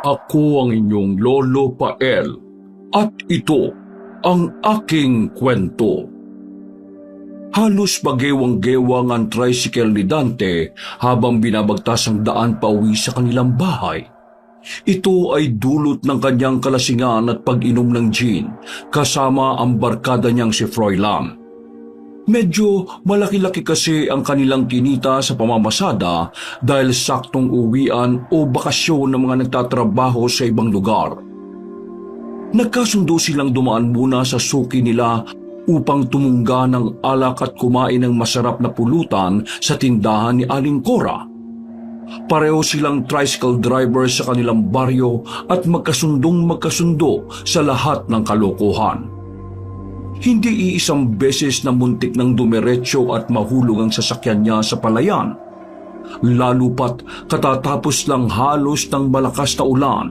Ako ang inyong Lolo Pael at ito ang aking kwento. Halos bagewang-gewang ang tricycle ni Dante habang binabagtas ang daan pauwi sa kanilang bahay. Ito ay dulot ng kanyang kalasingan at pag-inom ng gin kasama ang barkada niyang si Froilan. Medyo malaki-laki kasi ang kanilang kinita sa pamamasada dahil saktong uwian o bakasyon ng mga nagtatrabaho sa ibang lugar. Nagkasundo silang dumaan muna sa suki nila upang tumungga ng alak at kumain ng masarap na pulutan sa tindahan ni Aling Cora. Pareho silang tricycle driver sa kanilang baryo at magkasundo sa lahat ng kalokohan. Hindi iisang beses na muntik ng dumiretso at mahulog ang sasakyan niya sa palayan. Lalo pat katatapos lang halos ng malakas na ulan,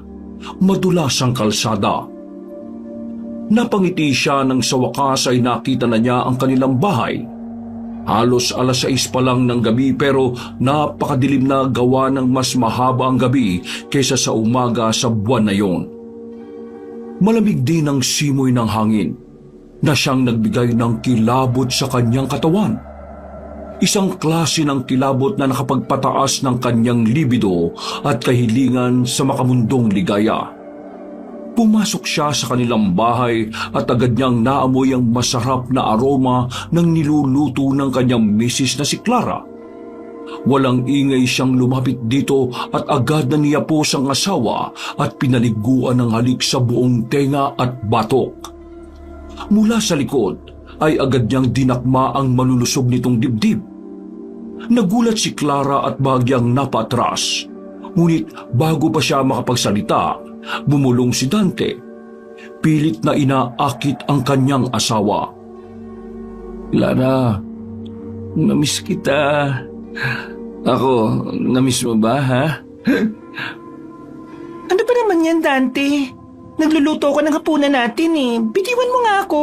madulas ang kalsada. Napangiti siya nang sa wakas ay nakita na niya ang kanilang bahay. Halos 6:00 pa lang ng gabi pero napakadilim na gawa ng mas mahaba ang gabi kaysa sa umaga sa buwan na yon. Malamig din ang simoy ng hangin na siyang nagbigay ng kilabot sa kanyang katawan. Isang klase ng kilabot na nakapagpataas ng kanyang libido at kahilingan sa makamundong ligaya. Pumasok siya sa kanilang bahay at agad niyang naamoy ang masarap na aroma ng niluluto ng kanyang misis na si Clara. Walang ingay siyang lumapit dito at agad na niyapos ang asawa at pinaliguan ng halik sa buong tenga at batok. Mula sa likod ay agad niyang dinakma ang malulusog nitong dibdib. Nagulat si Clara at bahagyang napatras. Ngunit bago pa siya makapagsalita, bumulong si Dante. Pilit na inaakit ang kanyang asawa. Clara, namiss kita. Ako, namiss mo ba, ha? Ano ba naman yan, Dante? Nagluluto ko ng hapunan natin eh. Bitiwan mo nga ako.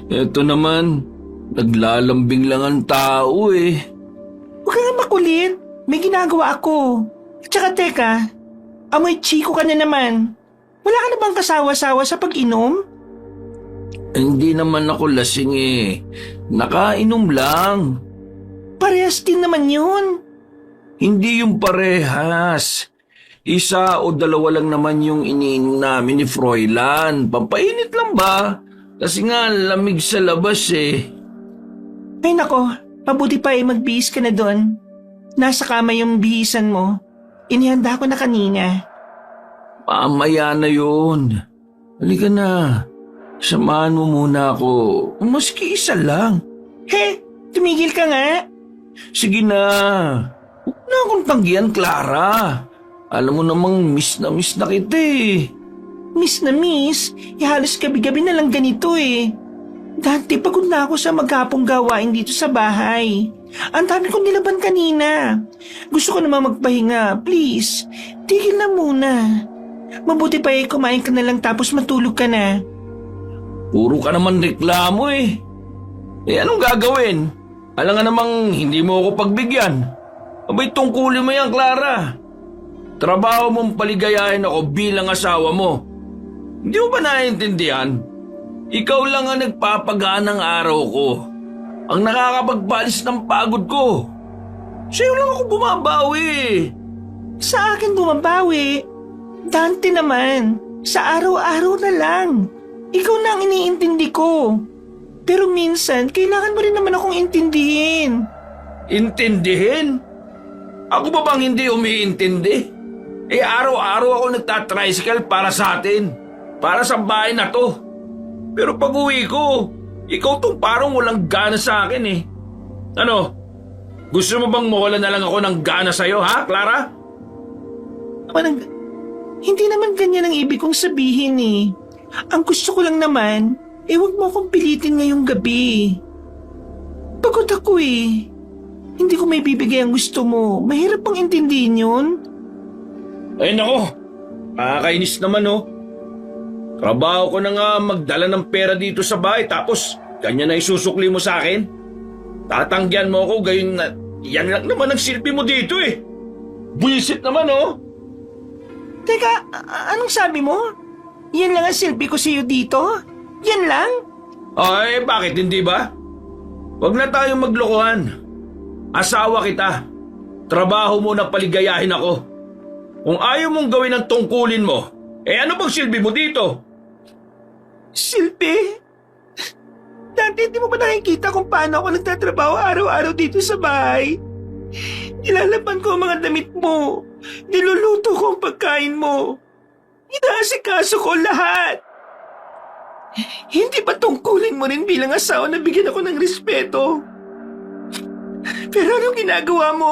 Eto naman, naglalambing lang ang tao eh. Huwag ka nga makulit. May ginagawa ako. At saka teka, amoy chiko ka na naman. Wala ka na bang kasawa-sawa sa pag-inom? Hindi naman ako lasing eh. Nakainom lang. Parehas din naman yun. Hindi yung parehas. 1 o 2 lang naman yung iniinom namin ni Froilan. Pampainit lang ba? Kasi nga lamig sa labas eh. Ay nako, mabuti pa magbihis ka na doon. Nasa kama yung bihisan mo. Inihanda ko na kanina. Mamaya na yun. Halika na. Samahan mo muna ako. Maski isa lang. He, tumigil ka nga. Sige na. Huwag na akong tanggihan, Clara. Alam mo namang miss na kita eh. Miss na miss, halos gabi-gabi na lang ganito eh. Dante, pagod na ako sa maghapong gawain dito sa bahay. Ang dami kong nilaban kanina. Gusto ko naman magpahinga, please. Tigil na muna. Mabuti pa kumain ka na lang tapos matulog ka na. Puro ka naman reklamo eh. Eh anong gagawin? Alam nga namang hindi mo ako pagbigyan. Abay tungkulin mo yan, Clara. Trabaho mong paligayahin ako bilang asawa mo. Hindi mo ba naiintindihan? Ikaw lang ang nagpapagaan ng araw ko. Ang nakakapagbalis ng pagod ko. Sa'yo lang ako bumabawi. Sa akin bumabawi. Dante naman, sa araw-araw na lang. Ikaw na ang iniintindi ko. Pero minsan, kailangan mo rin naman akong intindihin. Intindihin? Ako ba bang hindi umiintindi? Eh araw-araw ako nagtatricycle para sa atin. Para sa bahay na to. Pero pag uwi ko, ikaw tong parang walang gana sa akin eh. Ano? Gusto mo bang mawala na lang ako ng gana sa'yo, ha, Clara? Hindi naman ganyan ang ibig kong sabihin eh. Ang gusto ko lang naman, huwag mo akong pilitin ngayong gabi. Pagod ako eh. Hindi ko may bibigay ang gusto mo. Mahirap pang intindihin yun. Ay nako, nakakainis naman oh. Trabaho ko na nga magdala ng pera dito sa bahay tapos ganyan na isusukli mo sa akin. Tatanggihan mo ako gayon na yan lang naman ang silbi mo dito eh. Buisit naman oh. Teka, anong sabi mo? Yan lang ang silbi ko sa iyo dito? Yan lang? Ay, bakit hindi ba? Huwag na tayong maglokohan. Asawa kita. Trabaho mo na paligayahin ako. Kung ayaw mong gawin ang tungkulin mo, ano bang silbi mo dito? Silbi? Dati hindi mo ba nakikita kung paano ako nagtatrabaho araw-araw dito sa bahay? Nilalaban ko ang mga damit mo. Niluluto ko ang pagkain mo. Inaasikaso ko lahat. Hindi ba tungkulin mo rin bilang asawa na bigyan ako ng respeto? Pero anong ginagawa mo?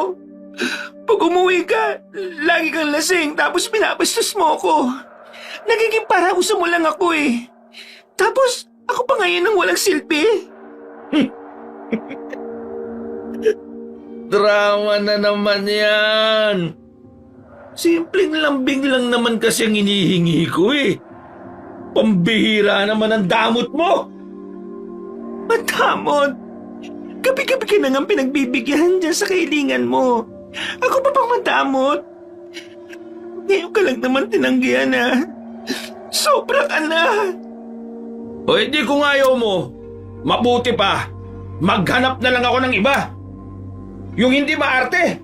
Pag umuwi ka, lagi kang lasing tapos pinapastos mo ako. Nagiging parauso mo lang ako eh. Tapos ako pa ngayon ang walang silbi. Drama na naman yan. Simpleng lambing lang naman kasi ang inihingi ko eh. Pambihira naman ang damot mo. Matamot. Gabi-gabi ka na nga pinagbibigyan dyan sa kailingan mo. Ako pa pang madamot. Ngayon ka lang naman tinanggihan na. Sobra ka na. O hindi kung ayaw mo, mabuti pa, maghanap na lang ako ng iba. Yung hindi maarte.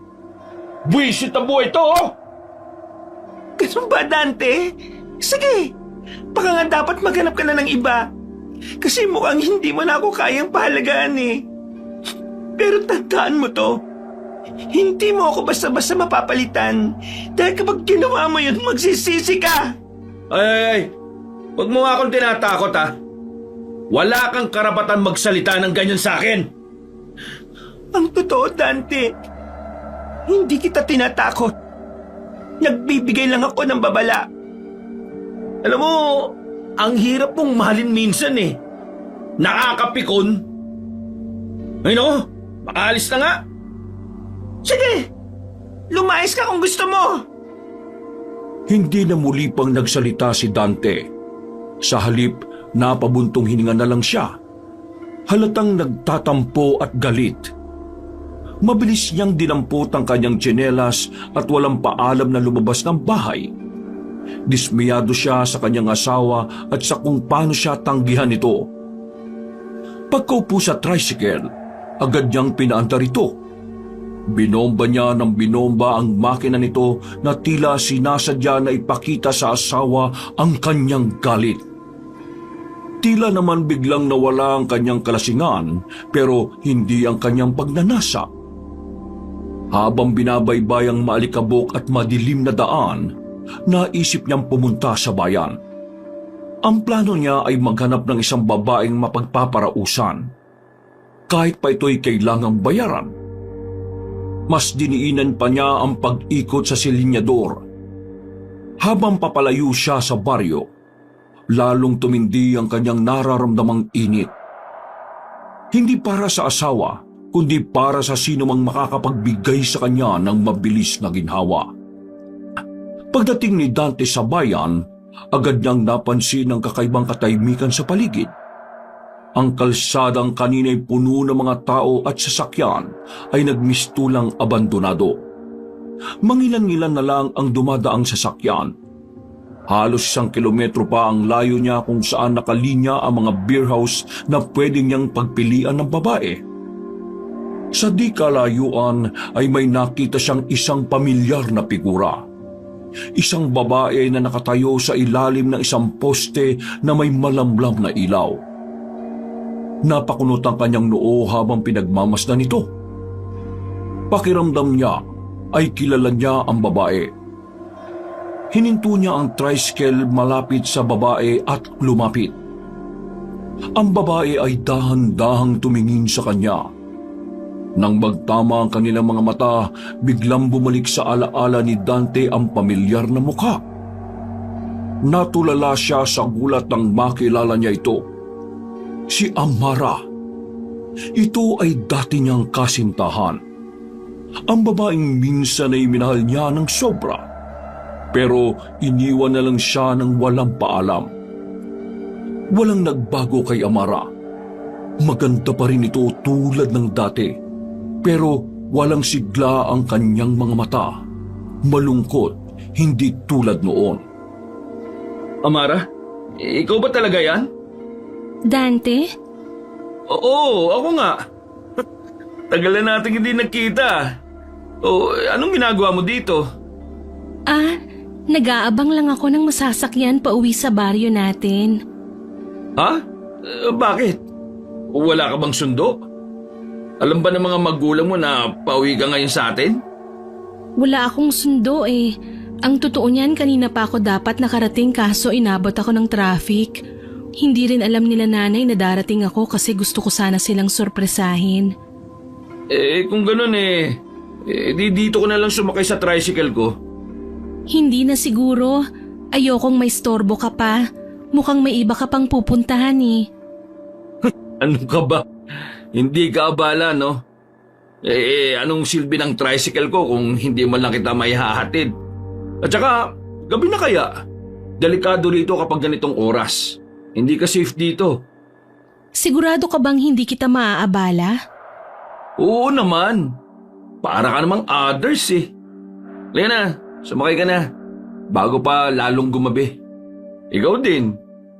Buwisit na buhay to, oh. Ganun ba, Dante? Sige, baka nga dapat maghanap ka na ng iba. Kasi mukhang hindi mo na ako kayang pahalagaan eh. Pero tandaan mo to, hindi mo ako basta-basta mapapalitan. Dahil kapag ginawa mo yun, magsisisi ka. Ay, huwag mo nga akong tinatakot ha. Wala kang karapatan magsalita ng ganyan sa akin. Ang totoo, Dante, hindi kita tinatakot. Nagbibigay lang ako ng babala. Alam mo, ang hirap mong mahalin minsan eh. Nakakapikon. Ay no, makaalis na nga. Sige, lumayas ka kung gusto mo. Hindi na muli pang nagsalita si Dante. Sa halip, napabuntong hininga na lang siya. Halatang nagtatampo at galit. Mabilis niyang dinampot ang kanyang tsinelas at walang paalam na lumabas ng bahay. Dismayado siya sa kanyang asawa at sa kung paano siya tanggihan ito. Pagkaupo sa tricycle, agad niyang pinaandar ito. Binomba niya ng binomba ang makina nito na tila sinasadya na ipakita sa asawa ang kanyang galit. Tila naman biglang nawala ang kanyang kalasingan pero hindi ang kanyang pagnanasa. Habang binabaybay ang maalikabok at madilim na daan, naisip niyang pumunta sa bayan. Ang plano niya ay maghanap ng isang babaeng mapagpaparausan. Kahit pa ito'y kailangang bayaran. Mas diniinan pa niya ang pag-ikot sa silinyador. Habang papalayo siya sa baryo, lalong tumindi ang kanyang nararamdamang init. Hindi para sa asawa, kundi para sa sino mang makakapagbigay sa kanya ng mabilis na ginhawa. Pagdating ni Dante sa bayan, agad niyang napansin ang kakaibang katahimikan sa paligid. Ang kalsadang kanina'y puno ng mga tao at sasakyan ay nagmistulang abandonado. Mangilan-ngilan na lang ang dumadaang sasakyan. Halos 1 kilometro pa ang layo niya kung saan nakalinya ang mga beer house na pwede niyang pagpilian ng babae. Sa di kalayuan ay may nakita siyang isang pamilyar na figura. Isang babae na nakatayo sa ilalim ng isang poste na may malamlam na ilaw. Napakunot ang kanyang noo habang pinagmamasdan nito. Pakiramdam niya ay kilala niya ang babae. Hininto niya ang tricycle malapit sa babae at lumapit. Ang babae ay dahan-dahang tumingin sa kanya. Nang magtama ang kanilang mga mata, biglang bumalik sa alaala ni Dante ang pamilyar na mukha. Natulala siya sa gulat nang makilala niya ito. Si Amara. Ito ay dati niyang kasintahan. Ang babaeng minsan ay minahal niya ng sobra. Pero iniwan na lang siya ng walang paalam. Walang nagbago kay Amara. Maganda pa rin ito tulad ng dati. Pero walang sigla ang kanyang mga mata. Malungkot, hindi tulad noon. Amara, ikaw ba talaga yan? Dante? Oo, ako nga. Tagal na natin hindi nagkita. O, anong ginagawa mo dito? Nag-aabang lang ako ng masasakyan pa uwi sa baryo natin. Ha? Bakit? Wala ka bang sundo? Alam ba ng mga magulang mo na pauwi ka ngayon sa atin? Wala akong sundo eh. Ang totoo niyan, kanina pa ako dapat nakarating kaso inabot ako ng traffic. Hindi rin alam nila nanay na darating ako kasi gusto ko sana silang sorpresahin. Kung ganun dito ko na lang sumakay sa tricycle ko. Hindi na siguro. Ayokong may storbo ka pa. Mukhang may iba ka pang pupuntahan eh. Ano ka ba? Hindi ka abala, no? Anong silbi ng tricycle ko kung hindi man lang kita may hahatid? At saka, gabi na kaya? Delikado rito kapag ganitong oras. Hindi ka safe dito. Sigurado ka bang hindi kita maaabala? Oo naman. Para ka namang others eh. Lena, sumakay ka na. Bago pa lalong gumabi. Ikaw din.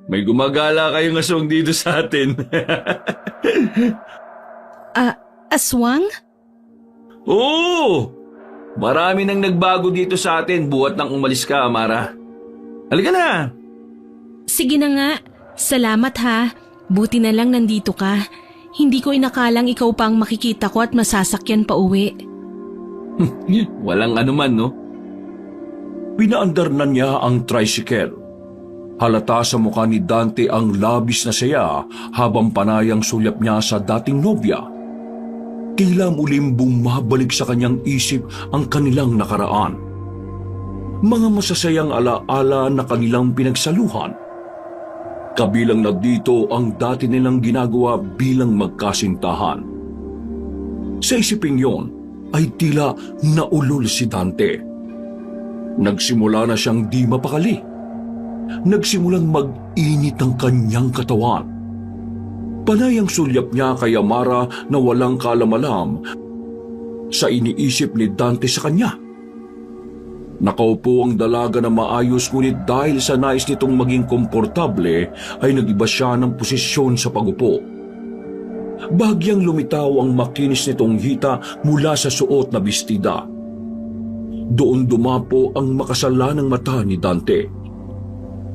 May gumagala kayong aswang dito sa atin. Aswang? Oo! Marami nang nagbago dito sa atin buhat nang umalis ka, Amara. Halika na! Sige na nga. Salamat ha. Buti na lang nandito ka. Hindi ko inakalang ikaw pa ang makikita ko at masasakyan pa uwi. Walang anuman, no? Pinaandar na niya ang tricycle. Halata sa mukha ni Dante ang labis na saya habang panayang sulyap niya sa dating nobya. Tila muling bumabalik sa kanyang isip ang kanilang nakaraan. Mga masasayang alaala na kanilang pinagsaluhan. Kabilang na dito ang dati nilang ginagawa bilang magkasintahan. Sa isiping yon ay tila naulol si Dante. Nagsimula na siyang di mapakali. Nagsimulang mag-init ang kanyang katawan. Panay ang sulyap niya kay Amara na walang kalamalam sa iniisip ni Dante sa kanya. Nakaupo ang dalaga na maayos ngunit dahil sa nais nitong maging komportable ay nag-iba siya ng posisyon sa pagupo. Bahagyang lumitaw ang makinis nitong hita mula sa suot na bestida. Doon dumapo ang makasalanang mata ni Dante.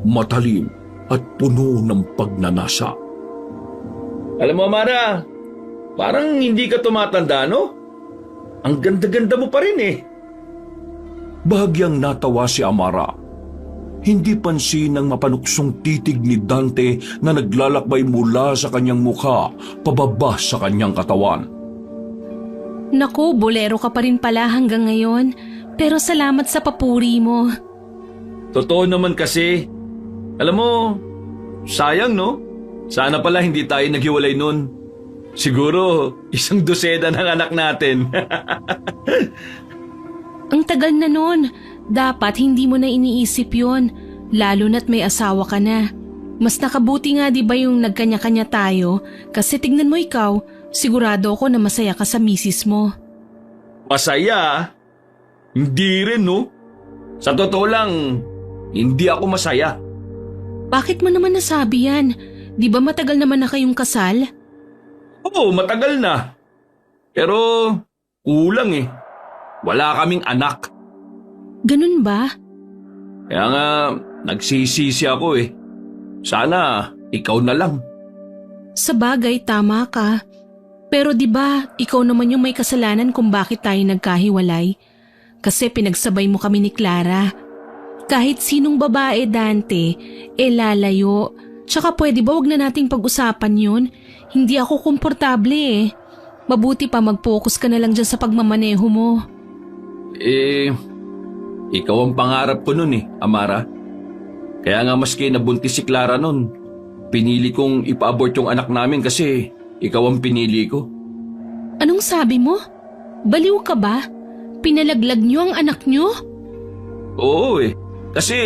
Matalim at puno ng pagnanasa. Alam mo, Amara, parang hindi ka tumatanda, no? Ang ganda-ganda mo pa rin eh. Bahagyang natawa si Amara. Hindi pansin ang mapanuksong titig ni Dante na naglalakbay mula sa kanyang mukha pababa sa kanyang katawan. Naku, bolero ka pa rin pala hanggang ngayon. Pero salamat sa papuri mo. Totoo naman kasi. Alam mo, sayang no? Sana pala hindi tayo naghiwalay nun. Siguro, 1 dosena ng anak natin. Ang tagal na nun. Dapat hindi mo na iniisip yon. Lalo na't may asawa ka na. Mas nakabuti nga di ba yung nagkanya-kanya tayo? Kasi tignan mo ikaw, sigurado ako na masaya ka sa misis mo. Masaya? Hindi rin, no? Sa totoo lang, hindi ako masaya. Bakit mo naman nasabi yan? Di ba matagal naman na kayong kasal? Oo, matagal na. Pero kulang eh. Wala kaming anak. Ganun ba? Kaya nga, nagsisisi ako eh. Sana, ikaw na lang. Sa bagay, tama ka. Pero di ba ikaw naman yung may kasalanan kung bakit tayo nagkahiwalay? Kasi pinagsabay mo kami ni Clara. Kahit sinong babae, Dante, lalayo. Tsaka pwede ba wag na nating pag-usapan yun? Hindi ako komportable eh. Mabuti pa mag-focus ka na lang dyan sa pagmamaneho mo. Ikaw ang pangarap ko nun eh, Amara. Kaya nga maski nabuntis si Clara nun, pinili kong ipa-abort yung anak namin kasi ikaw ang pinili ko. Anong sabi mo? Baliw ka ba? Pinalaglag niyo ang anak niyo? Oo eh, kasi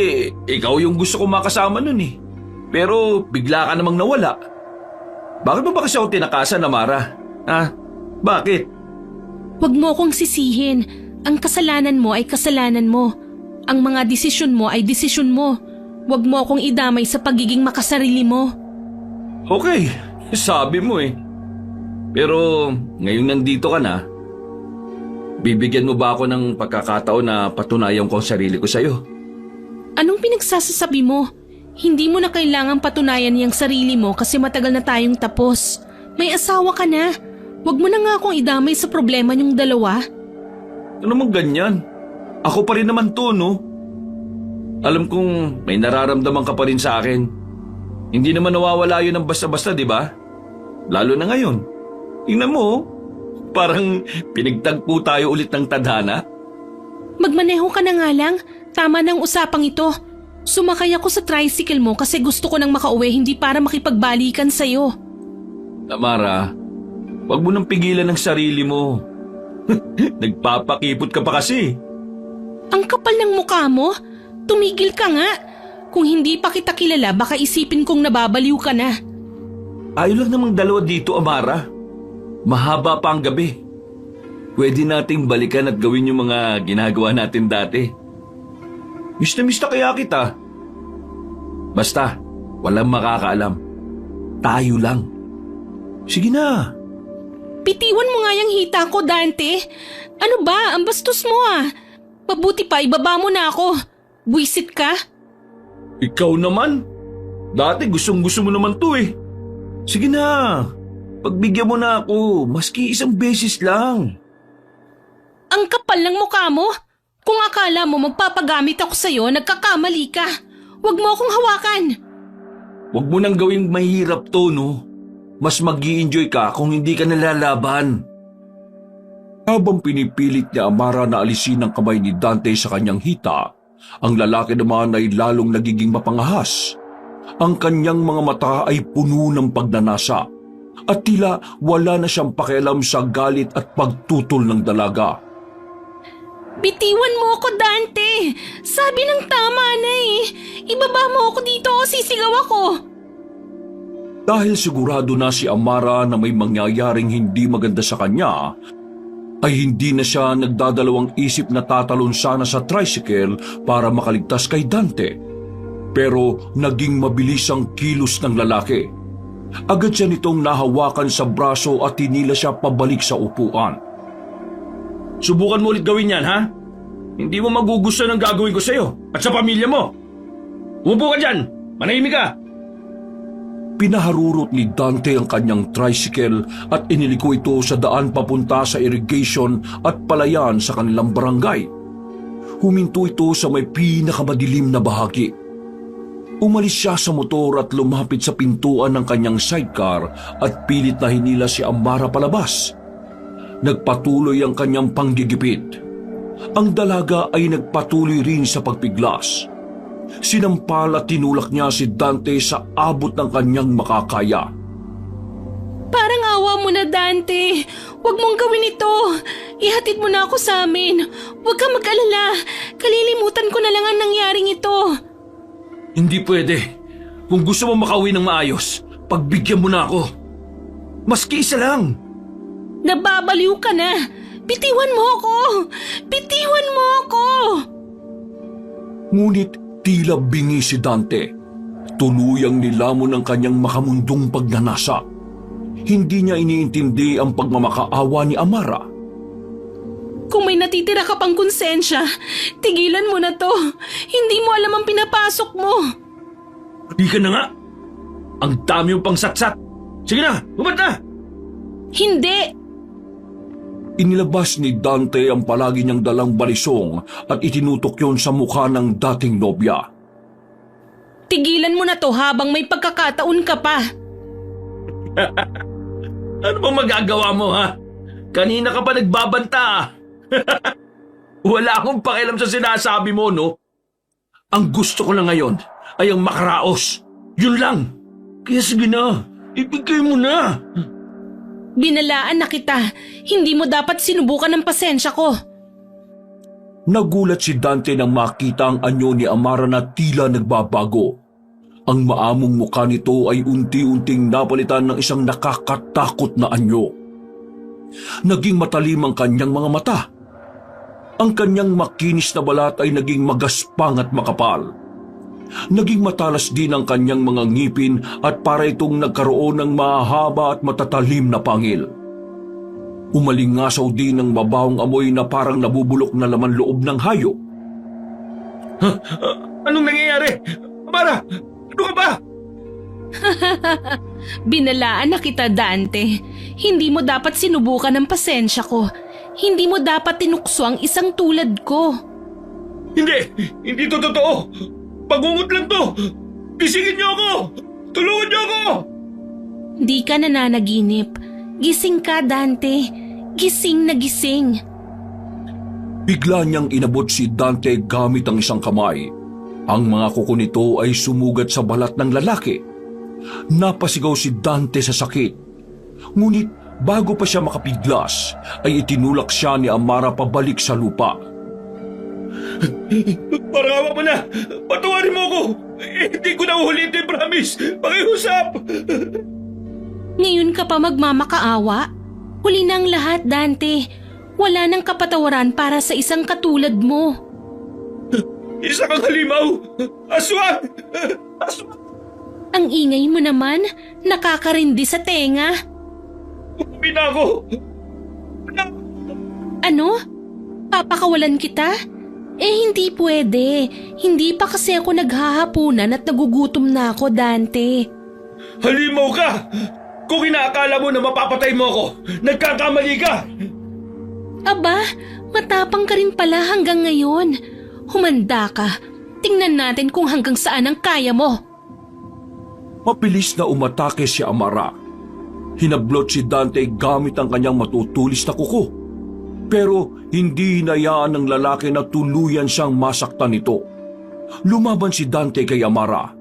ikaw yung gusto ko makasama nun eh. Pero bigla ka namang nawala. Bakit mo ba kasi ako tinakasan, Amara? Ha? Bakit? Huwag mo akong sisihin. Ang kasalanan mo ay kasalanan mo. Ang mga desisyon mo ay desisyon mo. Huwag mo akong idamay sa pagiging makasarili mo. Okay, sabi mo eh. Pero ngayon nandito ka na, bibigyan mo ba ako ng pagkakataon na patunayan ko ang sarili ko sa'yo? Anong pinagsasasabi mo? Hindi mo na kailangang patunayan niyang sarili mo kasi matagal na tayong tapos. May asawa ka na. Huwag mo na nga akong idamay sa problema niyong dalawa. Ano naman ganyan? Ako pa rin naman to, no? Alam kong may nararamdaman ka pa rin sa akin. Hindi naman nawawala yun ng basta-basta, di ba? Lalo na ngayon. Tingnan mo, parang pinagtagpo tayo ulit ng tadhana. Magmaneho ka na nga lang. Tama ng usapang ito. Sumakay ako sa tricycle mo kasi gusto ko nang makauwi, hindi para makipagbalikan sa'yo. Tamara, wag mo nang pigilan ng sarili mo. Nagpapakipot ka pa kasi. Ang kapal ng mukha mo. Tumigil ka nga. Kung hindi pa kita kilala, baka isipin kong nababaliw ka na. Ayaw lang namang dalawa dito, Amara. Mahaba pa ang gabi. Pwede nating balikan at gawin yung mga ginagawa natin dati. Miss na kaya kita. Basta, walang makakaalam. Tayo lang. Sige na. Bitiwan mo nga yung hita ko, Dante. Ano ba? Ang bastos mo ah. Mabuti pa, ibaba mo na ako. Buisit ka? Ikaw naman. Dati gustong-gusto mo naman to eh. Sige na. Pagbigyan mo na ako, maski isang beses lang. Ang kapal ng mukha mo. Kung akala mo magpapagamit ako sa'yo, nagkakamali ka. Huwag mo akong hawakan. Huwag mo nang gawing mahirap to, no? Mas mag-i-enjoy ka kung hindi ka nalalaban. Habang pinipilit ni Amara na alisin ang kamay ni Dante sa kanyang hita, ang lalaki naman ay lalong nagiging mapangahas. Ang kanyang mga mata ay puno ng pagnanasa at tila wala na siyang pakialam sa galit at pagtutol ng dalaga. Bitiwan mo ako, Dante. Sabi ng tama na eh. Ibaba mo ako dito o sisigaw ako. Dahil sigurado na si Amara na may mangyayaring hindi maganda sa kanya, ay hindi na siya nagdadalawang isip na tatalon sana sa tricycle para makaligtas kay Dante. Pero naging mabilis ang kilos ng lalaki. Agad siya nitong nahawakan sa braso at tinila siya pabalik sa upuan. Subukan mo ulit gawin yan, ha? Hindi mo magugustuhan ang gagawin ko sa'yo at sa pamilya mo. Umupo ka dyan! Manahimik ka! Pinaharurot ni Dante ang kanyang tricycle at iniliko ito sa daan papunta sa irrigation at palayan sa kanilang barangay. Huminto ito sa may pinakamadilim na bahagi. Umalis siya sa motor at lumapit sa pintuan ng kanyang sidecar at pilit na hinila si Amara palabas. Nagpatuloy ang kanyang panggigipit. Ang dalaga ay nagpatuloy rin sa pagpiglas. Sinampal at tinulak niya si Dante sa abot ng kanyang makakaya. Parang awa mo na, Dante. Huwag mong gawin ito. Ihatid mo na ako sa amin. Huwag kang mag-alala. Kalilimutan ko na lang ang nangyaring ito. Hindi pwede. Kung gusto mo makauwi ng maayos, pagbigyan mo na ako. Maski isa lang. Nababaliw ka na. Bitiwan mo ako. Bitiwan mo ako. Ngunit tila bingi si Dante. Tuluyang nilamon ang kanyang makamundong pagnanasa. Hindi niya iniintindi ang pagmamakaawa ni Amara. Kung may natitira ka pang konsensya, tigilan mo na to. Hindi mo alam ang pinapasok mo. Hindi ka na nga. Ang dami mo pang satsat. Sige na, umat na. Hindi. Inilabas ni Dante ang palagi niyang dalang balisong at itinutok yon sa mukha ng dating nobya. Tigilan mo na to habang may pagkakataon ka pa. Ano bang magagawa mo, ha? Kanina ka pa nagbabanta. Wala akong pakialam sa sinasabi mo, no? Ang gusto ko lang ngayon ay ang makaraos. Yun lang. Kaya sige na, ibigay mo na. Binalaan na kita. Hindi mo dapat sinubukan ng pasensya ko. Nagulat si Dante nang makita ang anyo ni Amara na tila nagbabago. Ang maamong mukha nito ay unti-unting napalitan ng isang nakakatakot na anyo. Naging matalim ang kanyang mga mata. Ang kanyang makinis na balat ay naging magaspang at makapal. Naging matalas din ang kanyang mga ngipin at para itong nagkaroon ng mahaba at matatalim na pangil. Umalingasaw din ang mabawang amoy na parang nabubulok na laman loob ng hayop. Anong nangyayari? Amara, ano ka ba? Binalaan na kita, Dante. Hindi mo dapat sinubukan ang pasensya ko. Hindi mo dapat tinukso ang isang tulad ko. Hindi to totoo. Pagungot lang to. Gisingin niyo ako. Tulungan niyo ako. Di ka nananaginip. Gising ka, Dante. Gising na gising. Bigla niyang inabot si Dante gamit ang isang kamay. Ang mga kuko nito ay sumugat sa balat ng lalaki. Napasigaw si Dante sa sakit. Ngunit bago pa siya makapiglas, ay itinulak siya ni Amara pabalik sa lupa. Parawa mo na. Patawarin mo ako. Hindi ko na ulitin, promise. Pakiusap. Ngayon ka pa magmamakaawa? Huli na ang lahat, Dante. Wala nang kapatawaran para sa isang katulad mo. Isa kang halimaw. Aswang. Ang ingay mo naman, nakakarindi sa tenga. Umuwi na ako. Ano? Papakawalan kita? Hindi pwede. Hindi pa kasi ako naghahapunan at nagugutom na ako, Dante. Halimaw ka. Kung inaakala mo na mapapatay mo ako, nagkakamali ka. Aba, matapang ka rin pala hanggang ngayon. Humanda ka. Tingnan natin kung hanggang saan ang kaya mo. Mabilis na umatake si Amara. Hinablot si Dante gamit ang kanyang matutulis na kuko. Pero hindi hinayaan ng lalaki na tuluyan siyang masaktan nito. Lumaban si Dante kay Amara.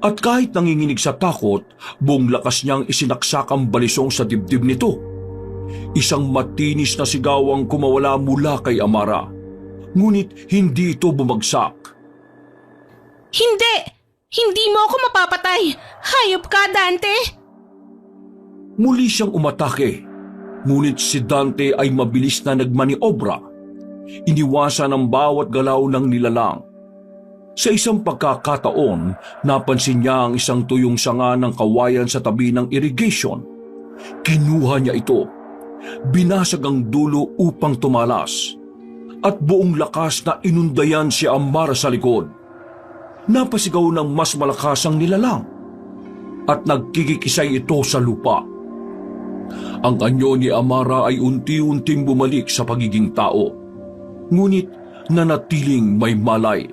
At kahit nanginginig sa takot, buong lakas niyang isinaksak ang balisong sa dibdib nito. Isang matinis na sigaw ang kumawala mula kay Amara. Ngunit hindi ito bumagsak. Hindi! Hindi mo ako mapapatay! Hayop ka, Dante! Muli siyang umatake. Ngunit si Dante ay mabilis na nagmaniobra. Iniwasan ang bawat galaw ng nilalang. Sa isang pagkakataon, napansin niya ang isang tuyong sanga ng kawayan sa tabi ng irrigation. Kinuha niya ito. Binasag ang dulo upang tumalas. At buong lakas na inundayan si Amara sa likod. Napasigaw ng mas malakas ang nilalang. At nagkikikisay ito sa lupa. Ang anyo ni Amara ay unti-unting bumalik sa pagiging tao. Ngunit nanatiling may malay.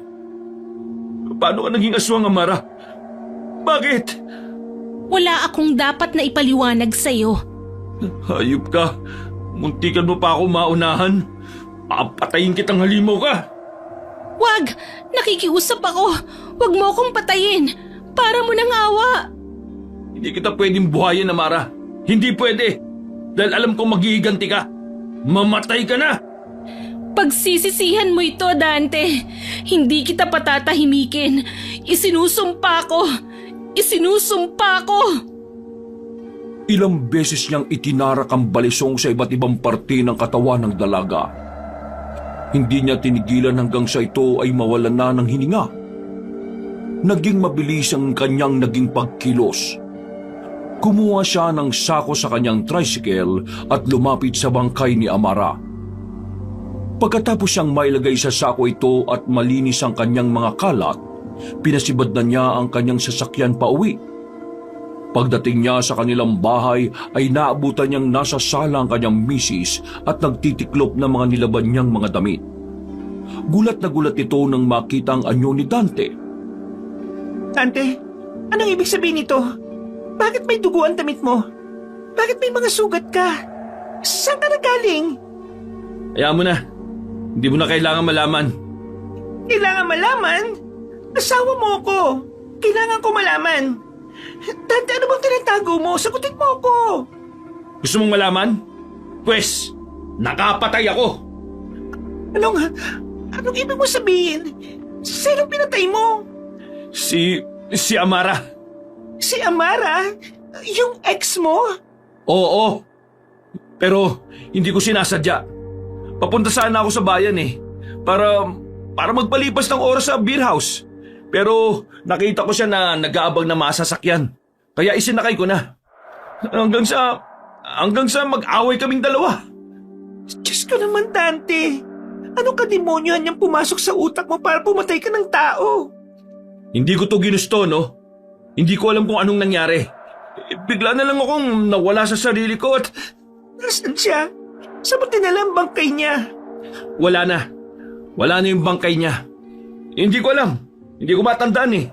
Paano ka naging aswang, Amara? Bakit? Wala akong dapat na ipaliwanag sa'yo. Hayop ka. Muntikan mo pa ako maunahan. Papatayin kitang halimaw ka. Wag! Nakikiusap ako! Wag mo akong patayin! Para mo nang awa! Hindi kita pwedeng buhayin, Amara. Hindi pwede. Dahil alam kong maghihiganti ka. Mamatay ka na. Pagsisisihan mo ito, Dante. Hindi kita patatahimikin. Isinusumpa ko. Isinusumpa ko. Ilang beses niyang itinarak ang balisong sa iba't ibang parte ng katawan ng dalaga. Hindi niya tinigilan hanggang sa ito ay mawalan na ng hininga. Naging mabilis ang kanyang naging pagkilos. Kumuha siya ng sako sa kanyang tricycle at lumapit sa bangkay ni Amara. Pagkatapos siyang mailagay sa sako ito at malinis ang kanyang mga kalat, pinasibad na niya ang kanyang sasakyan pauwi. Pagdating niya sa kanilang bahay ay naabutan niyang nasa sala ang kanyang misis at nagtitiklop ng mga nilaban niyang mga damit. Gulat na gulat ito nang makita ang anyo ni Dante. Dante, anong ibig sabihin nito? Bakit may dugo ang damit mo? Bakit may mga sugat ka? Saan ka nagaling? Hayaan mo na. Hindi mo na kailangan malaman. Kailangan malaman? Asawa mo ako. Kailangan ko malaman. Dante, ano bang tinatago mo? Sagutin mo ako. Gusto mong malaman? Pwes, nakapatay ako. Anong ibig mo sabihin? Sino pinatay mo? Si Amara. Si Amara? Yung ex mo? Oo. Pero hindi ko sinasadya. Papunta sana ako sa bayan eh. para magpalipas ng oras sa beer house. Pero nakita ko siya na nag-aabang na masasakyan. Kaya isinakay ko na. Hanggang sa mag-away kaming dalawa. Diyos ko naman, Dante. Anong kademonyo niyang pumasok sa utak mo para pumatay ka ng tao? Hindi ko to ginusto, no? Hindi ko alam kung anong nangyari. Bigla na lang akong nawala sa sarili ko at Nasaan siya? Saan mo dinala ang bangkay niya? wala na. Wala na yung bangkay niya. Hindi ko alam. Hindi ko matandaan eh.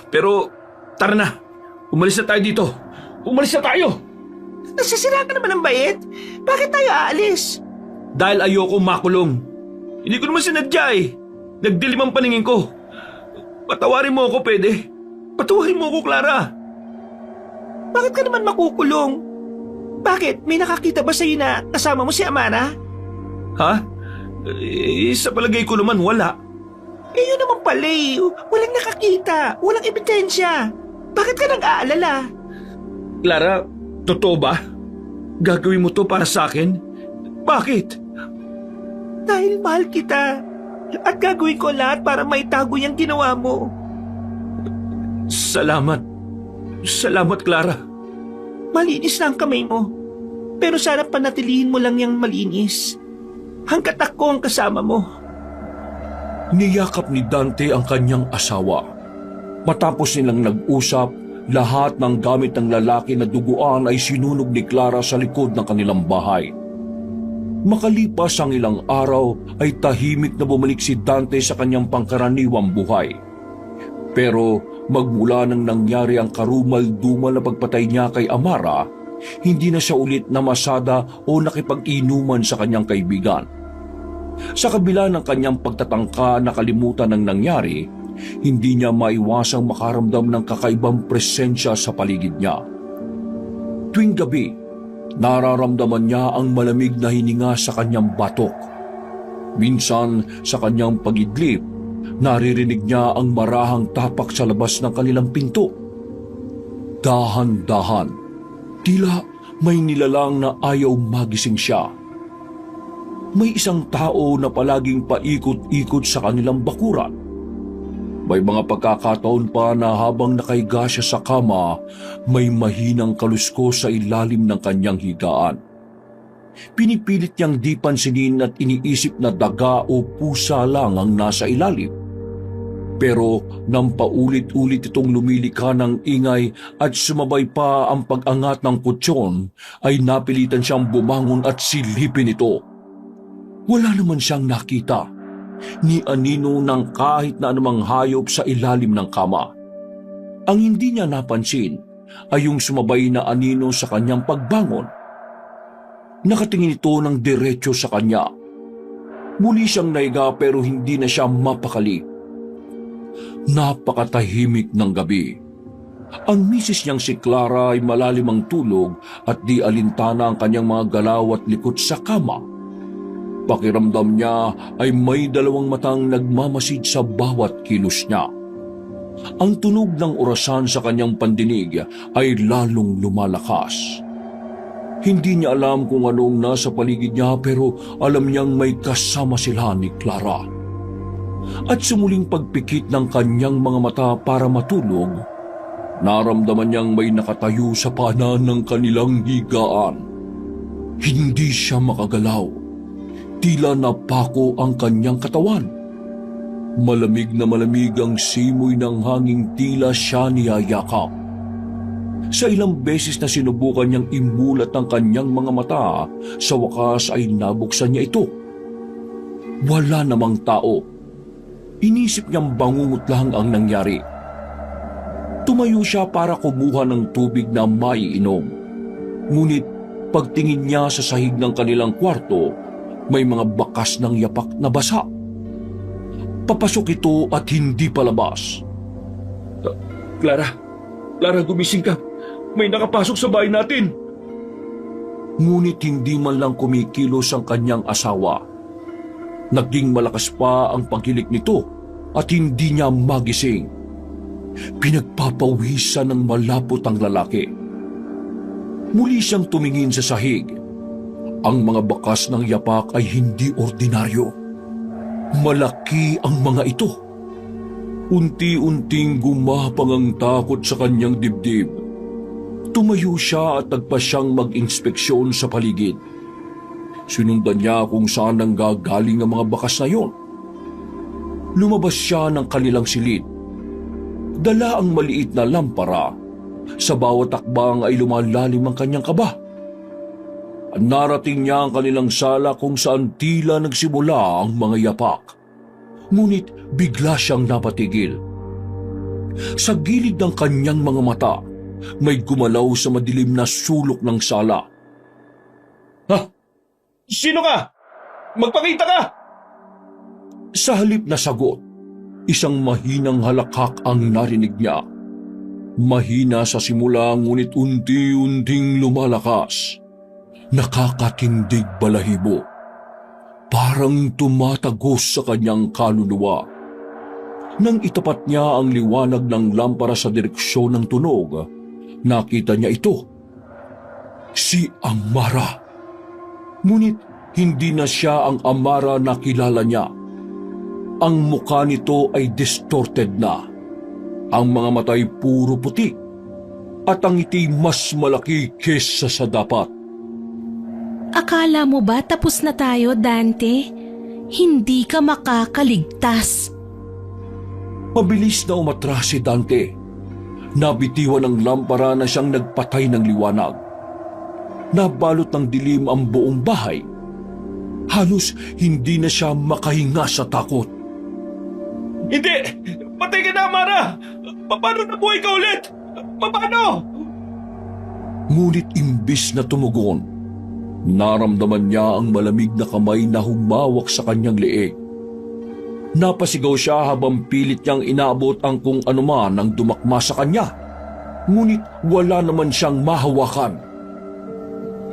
Pero tara na. Umalis na tayo dito. Umalis na tayo! Nasisira ka naman ng bayet? Bakit tayo aalis? Dahil ayoko makulong. Hindi ko naman sinadya eh. Nagdilim ang paningin ko. Patawarin mo ako, pwede? Patawarin mo ako, Clara. Bakit ka naman makukulong? Bakit? May nakakita ba sa'yo na kasama mo si Amara? Ha? Sa palagay ko naman wala. Yun naman pala eh. Walang nakakita. Walang ebidensya. Bakit ka nag-aalala? Clara, totoo ba? Gagawin mo to para sa akin? Bakit? Dahil mahal kita. At gagawin ko lahat para maitago yung ginawa mo. Salamat. Salamat, Clara. Malinis na ang kamay mo. Pero sana panatilihin mo lang yung malinis. Hanggat ako ang kasama mo. Niyakap ni Dante ang kanyang asawa. Matapos nilang nag-usap, lahat ng gamit ng lalaki na duguan ay sinunog ni Clara sa likod ng kanilang bahay. Makalipas ang ilang araw ay tahimik na bumalik si Dante sa kanyang pangkaraniwang buhay. Pero magmula nang nangyari ang karumal-dumal na pagpatay niya kay Amara, hindi na siya ulit namasada o nakipag-inuman sa kanyang kaibigan. Sa kabila ng kanyang pagtatangka na kalimutan ng nangyari, hindi niya maiwasang makaramdam ng kakaibang presensya sa paligid niya. Tuwing gabi, nararamdaman niya ang malamig na hininga sa kanyang batok. Minsan sa kanyang pagidlip, naririnig niya ang marahang tapak sa labas ng kanilang pinto. Dahan-dahan, tila may nilalang na ayaw magising siya. May isang tao na palaging paikot-ikot sa kanilang bakuran. May mga pagkakataon pa na habang nakahiga siya sa kama, may mahinang kaluskos sa ilalim ng kanyang higaan. Pinipilit niyang di pansinin at iniisip na daga o pusa lang ang nasa ilalim. Pero nang paulit-ulit itong lumilikha ng ingay at sumabay pa ang pag-angat ng kutsyon, ay napilitan siyang bumangon at silipin ito. Wala naman siyang nakita, ni anino ng kahit na anumang hayop sa ilalim ng kama. Ang hindi niya napansin ay yung sumabay na anino sa kanyang pagbangon. Nakatingin ito ng diretso sa kanya. Muli siyang naiga pero hindi na siya mapakali. Napakatahimik ng gabi. Ang misis niyang si Clara ay malalim ang tulog at di alintana ang kanyang mga galaw at likod sa kama. Pakiramdam niya ay may dalawang matang nagmamasid sa bawat kilos niya. Ang tunog ng orasan sa kanyang pandinig ay lalong lumalakas. Hindi niya alam kung anong nasa paligid niya pero alam niyang may kasama sila ni Clara. At sumuling pagpikit ng kanyang mga mata para matulog, naramdaman niyang may nakatayo sa paanan ng kanilang higaan. Hindi siya makagalaw. Tila napako ang kanyang katawan. Malamig na malamig ang simoy ng hanging tila siya niyayakap. Sa ilang beses na sinubukan niyang imulat ang kanyang mga mata, sa wakas ay nabuksan niya ito. Wala namang tao. Inisip niyang bangungot lang ang nangyari. Tumayo siya para kumuha ng tubig na maiinom. Ngunit pagtingin niya sa sahig ng kanilang kwarto, may mga bakas ng yapak na basa. Papasok ito at hindi palabas. Clara, gumising ka. May nakapasok sa bahay natin. Ngunit hindi man lang kumikilos ang kanyang asawa. Naging malakas pa ang paghilik nito at hindi niya magising. Pinagpapawisan ng malapot ang lalaki. Muli siyang tumingin sa sahig. Ang mga bakas ng yapak ay hindi ordinaryo. Malaki ang mga ito. Unti-unting gumapang ang takot sa kanyang dibdib. Tumayo siya at nagpa siyang mag-inspeksyon sa paligid. Sinundan niya kung saan nanggagaling ang mga bakas na yon. Lumabas siya ng kanilang silid. Dala ang maliit na lampara. Sa bawat takbang ay lumalalim ang kanyang kaba. Narating niya ang kanilang sala kung saan tila nagsimula ang mga yapak. Ngunit bigla siyang napatigil. Sa gilid ng kanyang mga mata, may gumalaw sa madilim na sulok ng sala. Ha? Sino ka? Magpakita ka! Sa halip na sagot, isang mahinang halakhak ang narinig niya. Mahina sa simula ngunit unti-unting lumalakas. Nakakatindig balahibo. Parang tumatagos sa kanyang kaluluwa. Nang itapat niya ang liwanag ng lampara sa direksyon ng tunog, nakita niya ito. Si Amara. Ngunit hindi na siya ang Amara na kilala niya. Ang mukha nito ay distorted na. Ang mga matay puro puti at ang ngiti mas malaki kesa sa dapat. Akala mo ba tapos na tayo, Dante? Hindi ka makakaligtas. Mabilis na umatras si Dante. Nabitiwan ng lampara na siyang nagpatay ng liwanag. Nabalot ng dilim ang buong bahay. Halos hindi na siya makahinga sa takot. Hindi! Patay ka na, Amara! Paano nabuhay ka ulit? Paano? Ngunit imbis na tumugon, naramdaman niya ang malamig na kamay na humawak sa kanyang leeg. Napasigaw siya habang pilit niyang inaabot ang kung anuman ang dumakma sa kanya. Ngunit wala naman siyang mahawakan.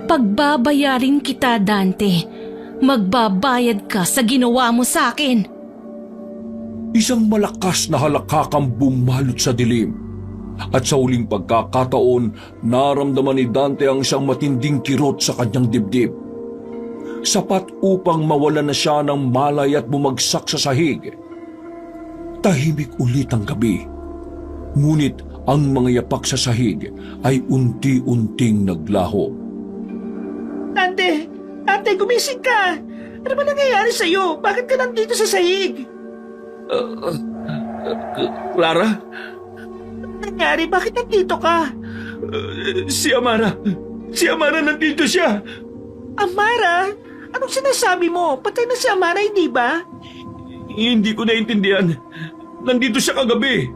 Pagbabayarin kita, Dante. Magbabayad ka sa ginawa mo sa akin. Isang malakas na halakhak ang bumalot sa dilim. At sa huling pagkakataon, naramdaman ni Dante ang isang matinding kirot sa kanyang dibdib. Sapat upang mawala na siya ng malay at bumagsak sa sahig. Tahimik ulit ang gabi. Ngunit ang mga yapak sa sahig ay unti-unting naglaho. Dante! Dante, gumising ka! Ano ba nangyayari sa'yo? Bakit ka nandito sa sahig? Clara? Nangyari? Bakit nandito ka? Si Amara! Si Amara nandito siya! Amara? Anong sinasabi mo? Patay na si Amara, hindi ba? Hindi ko naintindihan. Nandito siya kagabi.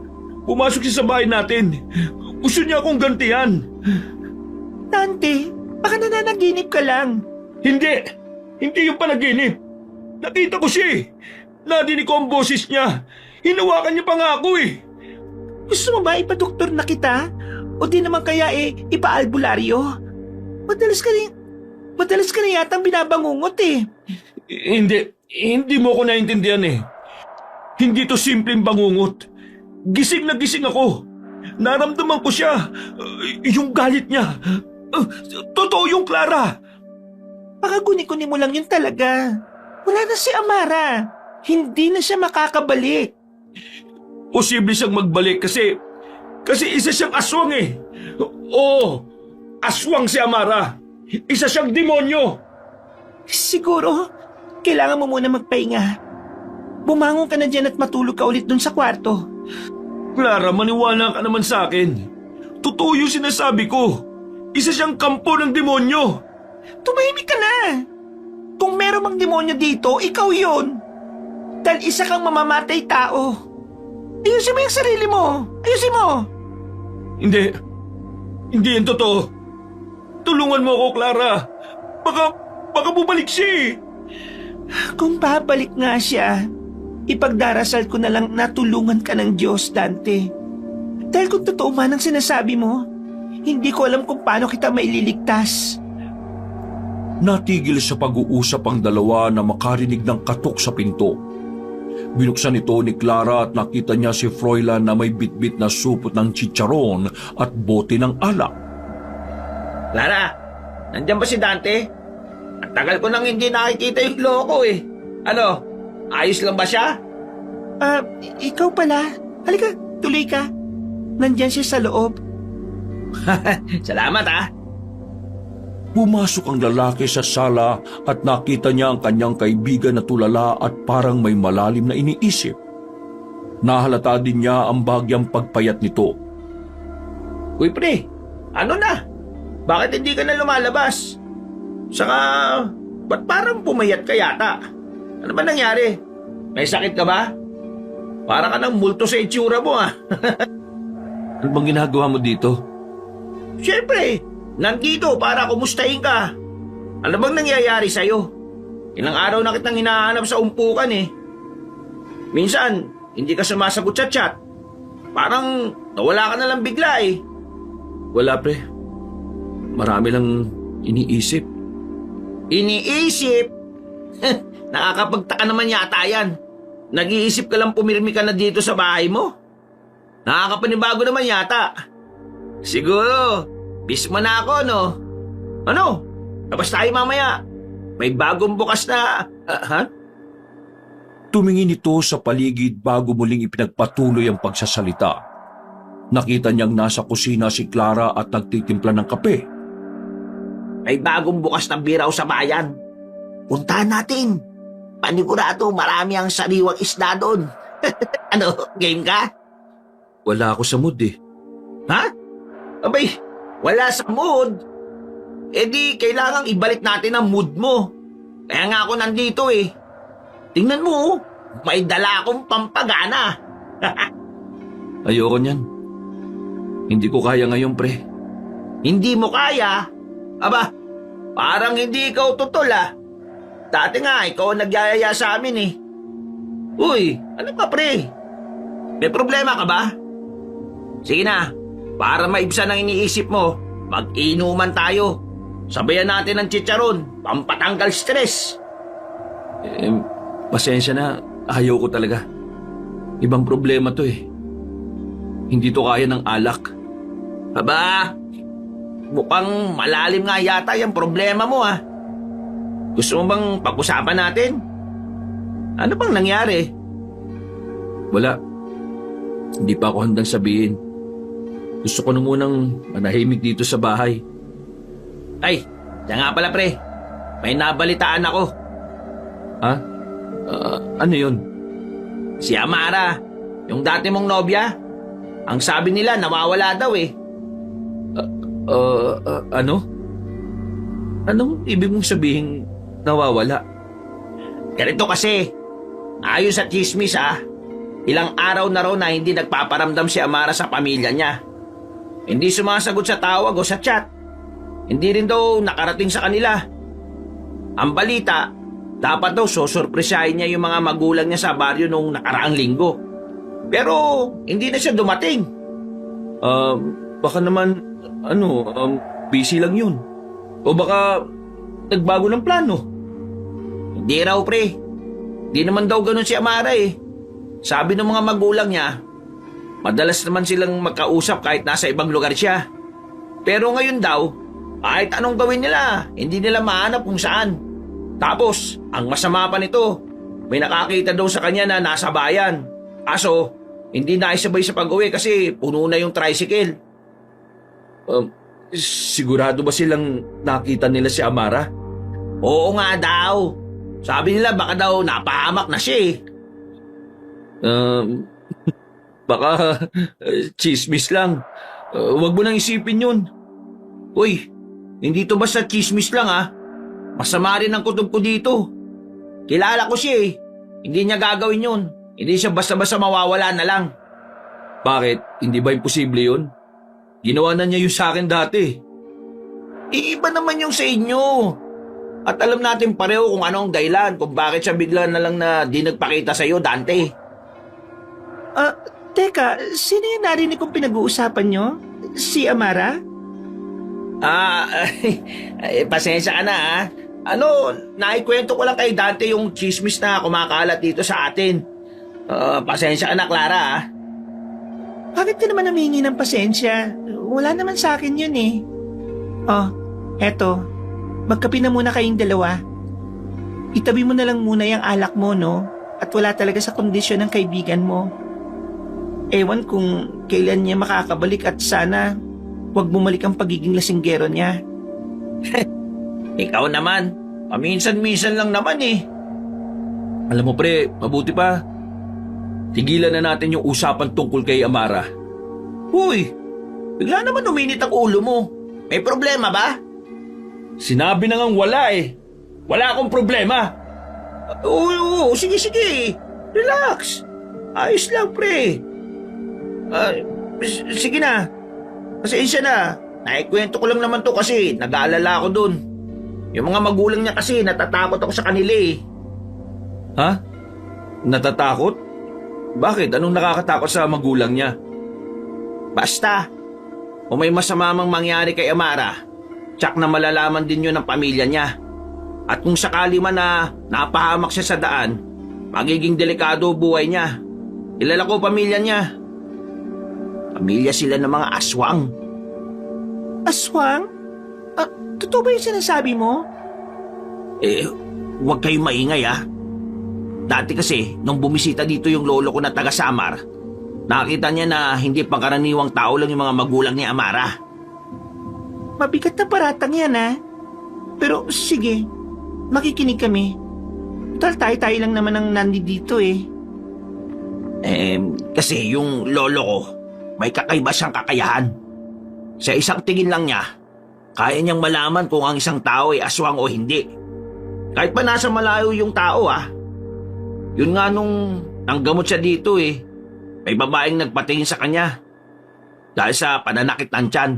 Pumasok siya sa bahay natin. Gusto niya akong gantihan. Dante, baka nananaginip ka lang. Hindi! Hindi yung panaginip. Nakita ko siya eh. Nadinig ko ang boses niya. Hinawakan niya pa nga ako eh. Gusto mo ba ipadoktor na kita? O di naman kaya ipaalbularyo? Madalas ka na yatang binabangungot eh. Hindi mo ko naintindihan eh. Hindi to simpleng bangungot. Gising na gising ako. Naramdaman ko siya. Yung galit niya. Totoo yung Clara. Baka guni-guni mo lang yun talaga. Wala na si Amara. Hindi na siya makakabalik. Posible siyang magbalik kasi isa siyang aswang eh. Oo, aswang si Amara. Isa siyang demonyo. Siguro, kailangan mo muna magpahinga. Bumangon ka na dyan at matulog ka ulit dun sa kwarto. Clara, maniwala ka naman sa akin. Totoo yung sinasabi ko. Isa siyang kampo ng demonyo. Tumahimik ka na. Kung meron mang demonyo dito, ikaw yun. Dahil isa kang mamamatay tao. Ayusin mo yung sarili mo. Ayusin mo. Hindi yan totoo. Tulungan mo ako, Clara. Baka bumalik siya eh. Kung babalik nga siya, ipagdarasal ko na lang na tulungan ka ng Diyos, Dante. Dahil kung totoo man ang sinasabi mo, hindi ko alam kung paano kita maililigtas. Natigil sa pag-uusap ang dalawa na makarinig ng katok sa pinto. Binuksan ito ni Clara at nakita niya si Froilan na may bitbit na supot ng chicharon at bote ng alak. Clara, nandiyan ba si Dante? Ang tagal ko nang hindi nakikita yung loko eh. Ano, Ayos lang ba siya? Ikaw pala. Halika, tuloy ka. Nandyan siya sa loob. Salamat ah. Pumasok ang lalaki sa sala at nakita niya ang kanyang kaibigan na tulala at parang may malalim na iniisip. Nahalata din niya ang bagyang pagpayat nito. Uy pre, ano na? Bakit hindi ka na lumalabas? Saka, ba't parang pumayat ka yata? Ano ba nangyari? May sakit ka ba? Para ka ng multo sa itsura mo ah. Ano bang ginagawa mo dito? Siyempre, nandito para kumustahin ka. Ano bang nangyayari sa'yo? Ilang araw na kitang hinahanap sa umpukan eh. Minsan, hindi ka sumasagot sa chat. Parang nawala ka na lang bigla eh. Wala pre. Marami lang iniisip. Iniisip? Nakakapagtaka naman yata yan. Nag-iisip ka lang pumirmi ka na dito sa bahay mo? Nakakapanibago naman yata. Siguro, bis mo na ako, no? Ano? Labas tayo mamaya. May bagong bukas na... ha? Tumingin ito sa paligid bago muling ipinagpatuloy ang pagsasalita. Nakita niyang nasa kusina si Clara at nagtitimpla ng kape. May bagong bukas na biraw sa bayan. Puntahan natin. Panigurado, marami ang sariwang isda doon. Ano, game ka? Wala ako sa mood eh. Ha? Abay, wala sa mood. Eh di, kailangang ibalik natin ang mood mo. Kaya nga ako nandito eh. Tingnan mo, may dala akong pampagana. Ayoko niyan. Hindi ko kaya ngayon pre. Hindi mo kaya? Aba, parang hindi ikaw tutol ah. Dati nga, ikaw ang nagyayaya sa amin eh. Uy, ano ba pre? May problema ka ba? Sige na, para maibsan ang iniisip mo, mag-inuman tayo. Sabayan natin ng chicharon, pampatanggal stress. Pasensya na, ayaw ko talaga. Ibang problema to eh. Hindi to kaya ng alak. Aba, mukhang malalim nga yata yung problema mo ah. Gusto mo bang pag-usapan natin? Ano bang nangyari? Wala. Hindi pa ako handang sabihin. Gusto ko na munang manahimik dito sa bahay. Ay, siya nga pala pre. May nabalitaan ako. Ha? Ano yun? Si Amara, yung dati mong nobya. Ang sabi nila nawawala daw eh. Ano? Anong ibig mong sabihin nawawala? Ganito kasi, ayon sa chismis ilang araw na raw na hindi nagpaparamdam si Amara sa pamilya niya. Hindi sumasagot sa tawag o sa chat. Hindi rin daw nakarating sa kanila. Ang balita, dapat daw sosurpresahin niya yung mga magulang niya sa baryo nung nakaraang linggo. Pero hindi na siya dumating. Baka naman, busy lang yun. O baka nagbago ng plano. Hindi raw pre. Hindi naman daw ganun si Amara eh. Sabi ng mga magulang niya, madalas naman silang magkausap kahit nasa ibang lugar siya. Pero ngayon daw, kahit anong gawin nila, hindi nila mahanap kung saan. Tapos, ang masama pa nito, may nakakita daw sa kanya na nasa bayan. Kaso, hindi na isabay sa pag-uwi kasi puno na yung tricycle. Sigurado ba silang nakita nila si Amara? Oo nga daw. Sabi nila baka daw napahamak na siya eh. Baka chismis lang. Wag mo nang isipin yun. Uy, hindi to basta chismis lang Masama rin ang kutob ko dito. Kilala ko siya eh. Hindi niya gagawin yun. Hindi siya basta-basta mawawala na lang. Bakit? Hindi ba imposible yun? Ginawa na niya yung sa akin dati. Iiba naman yung sa inyo. At alam natin pareho kung ano ang dahilan kung bakit siya bigla na lang na di nagpakita sa'yo, Dante. Teka, sino yung narinig kong pinag-uusapan nyo? Si Amara? Pasensya ka na naikwento ko lang kay Dante yung chismis na kumakalat dito sa atin. Pasensya ka na, Clara Bakit ka naman namingi ng pasensya? Wala naman sa akin yun eh. Oh, eto. Magkape na muna kayong dalawa. Itabi mo na lang muna yung alak mo, no? at wala talaga sa kondisyon ng kaibigan mo. Ewan kung kailan niya makakabalik at sana huwag bumalik ang pagiging lasinggero niya. Ikaw naman, paminsan-minsan lang naman eh. Alam mo pre, mabuti pa. Tigilan na natin yung usapan tungkol kay Amara. Uy, bigla naman uminit ang ulo mo. May problema ba? Sinabi na ngang wala eh. Wala akong problema. Oo, sige. Relax. Ayos lang pre. Sige na. Pasensya na. Naikwento ko lang naman to kasi nag-aalala ako dun. Yung mga magulang niya kasi natatakot ako sa kanila eh. Ha? Natatakot? Bakit? Anong nakakatakot sa magulang niya? Basta, kung may masama mang mangyari kay Amara, tsak na malalaman din yun ng pamilya niya. At kung sakali man na napahamak siya sa daan, magiging delikado buhay niya. Kilala ko pamilya niya. Pamilya sila ng mga aswang. Aswang? Totoo ba yung sinasabi mo? Huwag kayong maingay ah. Dati kasi, nung bumisita dito yung lolo ko na taga Samar, nakita niya na hindi pangkaraniwang tao lang yung mga magulang ni Amara. Mabigat na paratang yan Pero sige, makikinig kami. Tayo lang naman ang nandito eh. Kasi yung lolo ko, may kakaiba siyang kakayahan. Sa isang tingin lang niya, kaya niyang malaman kung ang isang tao ay aswang o hindi. Kahit pa nasa malayo yung tao Yun nga nung nanggamot siya dito eh. May babaeng nagpatingin sa kanya dahil sa pananakit ng tiyan.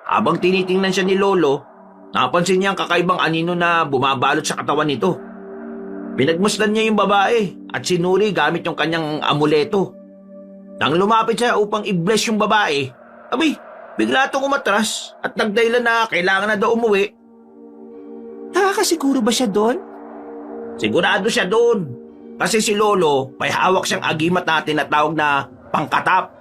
Habang tinitingnan siya ni Lolo, napansin niya ang kakaibang anino na bumabalot sa katawan nito. Pinagmasdan niya yung babae at sinuri gamit yung kanyang amuleto. Nang lumapit siya upang i-bless yung babae, bigla itong umatras at nagdahilan na kailangan na daw umuwi. Nakakasiguro ba siya doon? Sigurado siya doon. Kasi si Lolo, may hawak siyang agimat na tinatawag na pangkatap.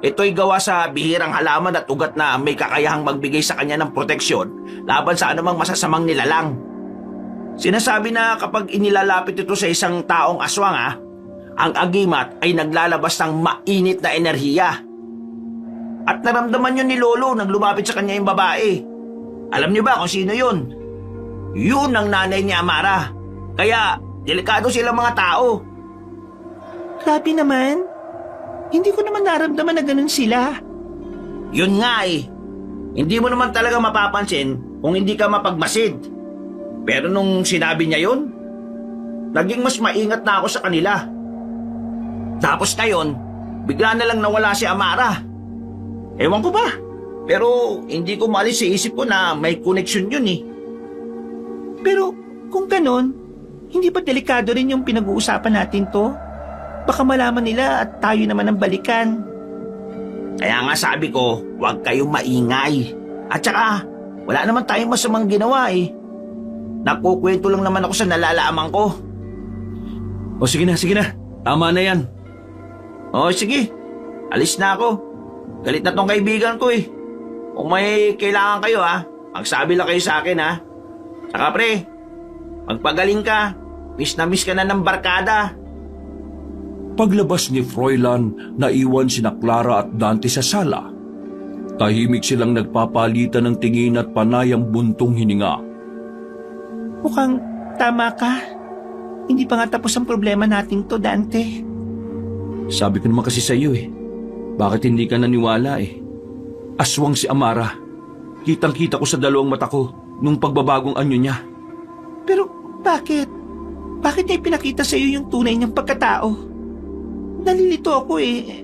Ito'y gawa sa bihirang halaman at ugat na may kakayahang magbigay sa kanya ng proteksyon laban sa anumang masasamang nilalang. Sinasabi na kapag inilalapit ito sa isang taong aswang ang agimat ay naglalabas ng mainit na enerhiya. At naramdaman yun ni Lolo nang lumapit sa kanya yung babae. Alam niyo ba kung sino yun? Yun ang nanay ni Amara. Kaya delikado silang mga tao. Grabe naman. Hindi ko naman naramdaman na ganun sila. Yun nga eh. Hindi mo naman talaga mapapansin kung hindi ka mapagmasid. Pero nung sinabi niya yun, naging mas maingat na ako sa kanila. Tapos ngayon, bigla na lang nawala si Amara. Ewan ko ba? Pero hindi ko maalis sa isip ko na may connection yun eh. Pero kung ganun, hindi ba delikado rin yung pinag-uusapan natin to? Baka malaman nila at tayo naman ang balikan. Kaya nga sabi ko, huwag kayong maingay. At saka, wala naman tayong masamang ginawa eh. Nakukwento lang naman ako sa nalalaman ko. O sige na. Tama na yan. O sige, alis na ako. Galit na tong kaibigan ko eh. Kung may kailangan kayo magsabi lang kayo sa akin Saka pre, magpagaling ka. Miss na miss ka na ng barkada. Paglabas ni Froilan, naiwan sina Clara at Dante sa sala. Tahimik silang nagpapalitan ng tingin at panayang buntong hininga. Mukhang tama ka. Hindi pa nga tapos ang problema natin to, Dante. Sabi ko naman kasi sa iyo bakit hindi ka naniwala Aswang si Amara. Kitang-kita ko sa dalawang mata ko nung pagbabagong anyo niya. Pero bakit? Bakit niya ipinakita sa iyo yung tunay niyang pagkatao? Nalilito ako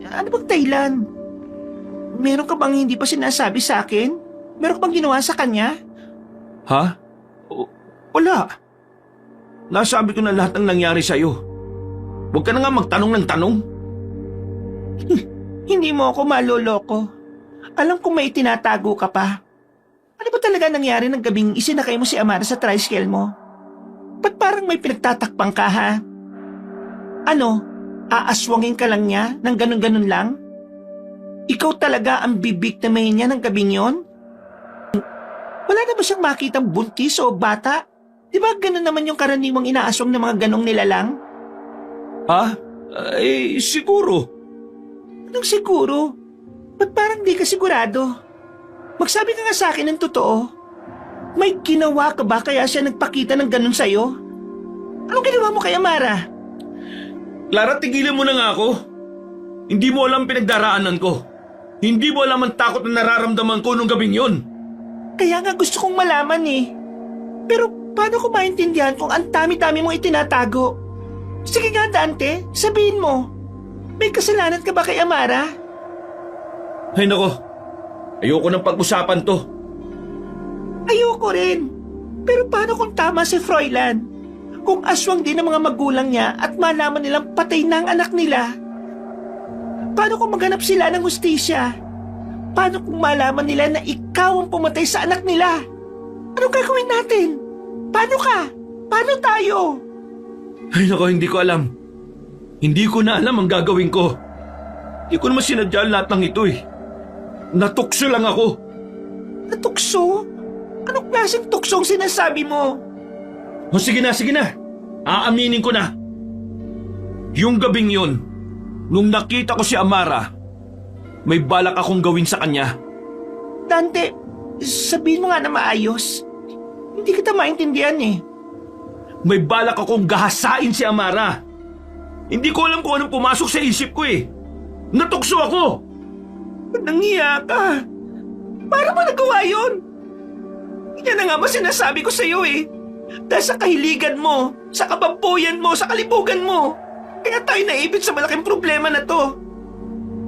Ano bang dahilan? Meron ka bang hindi pa sinasabi sa akin? Meron ka bang ginawa sa kanya? Ha? Wala. Nasabi ko na lahat ng nangyari sa'yo. Huwag ka na nga magtanong ng tanong. Hindi mo ako maloloko. Alam kong may tinatago ka pa. Ano ba talaga nangyari ng gabing isinakay mo si Amara sa tricycle mo? Ba't parang may pinagtatakpang ka Ano? Aaswangin ka lang niya ng ganun-ganun lang? Ikaw talaga ang bibiktimahin niya ng gabing yon? Wala na ba siyang makitang buntis o bata? Di ba ganun naman yung karaniwang inaaswang ng mga ganong nilalang? Ha? Siguro. Anong siguro? Ba't parang di ka sigurado? Magsabi ka nga sa akin ng totoo. May ginawa ka ba kaya siya nagpakita ng ganun sa'yo? Anong ginawa mo kay Amara? Clara, tigilan mo na nga ako. Hindi mo alam pinagdaraanan ko. Hindi mo alam ang takot na nararamdaman ko nung gabing yun. Kaya nga gusto kong malaman eh. Pero paano ko maintindihan kung ang dami-dami mong itinatago? Sige nga Dante, sabihin mo. May kasalanan ka ba kay Amara? Ay nako, ayoko nang pag-usapan to. Ayoko rin. Pero paano kung tama si Froilan? Kung aswang din ang mga magulang niya at malaman nilang patay na ang anak nila? Paano kung maghanap sila ng hustisya? Paano kung malaman nila na ikaw ang pumatay sa anak nila? Ano gagawin natin? Paano ka? Paano tayo? Ay nako, hindi ko alam. Hindi ko na alam ang gagawin ko. Hindi ko naman sinadya lahat ng ito eh. Natukso lang ako. Natukso? Anong klaseng tuksong sinasabi mo? O sige na. Aaminin ko na. Yung gabing yun, nung nakita ko si Amara, may balak akong gawin sa kanya. Dante, sabihin mo nga na maayos. Hindi kita maintindihan eh. May balak akong gahasain si Amara. Hindi ko alam kung anong pumasok sa isip ko eh. Natukso ako. Nangiya ka. Paano mo nagawa yun? Yan na nga ba sinasabi ko sa'yo eh. Dahil sa kahiligan mo, sa kabampuyan mo, sa kalibugan mo. Kaya tayo naibig sa malaking problema na to.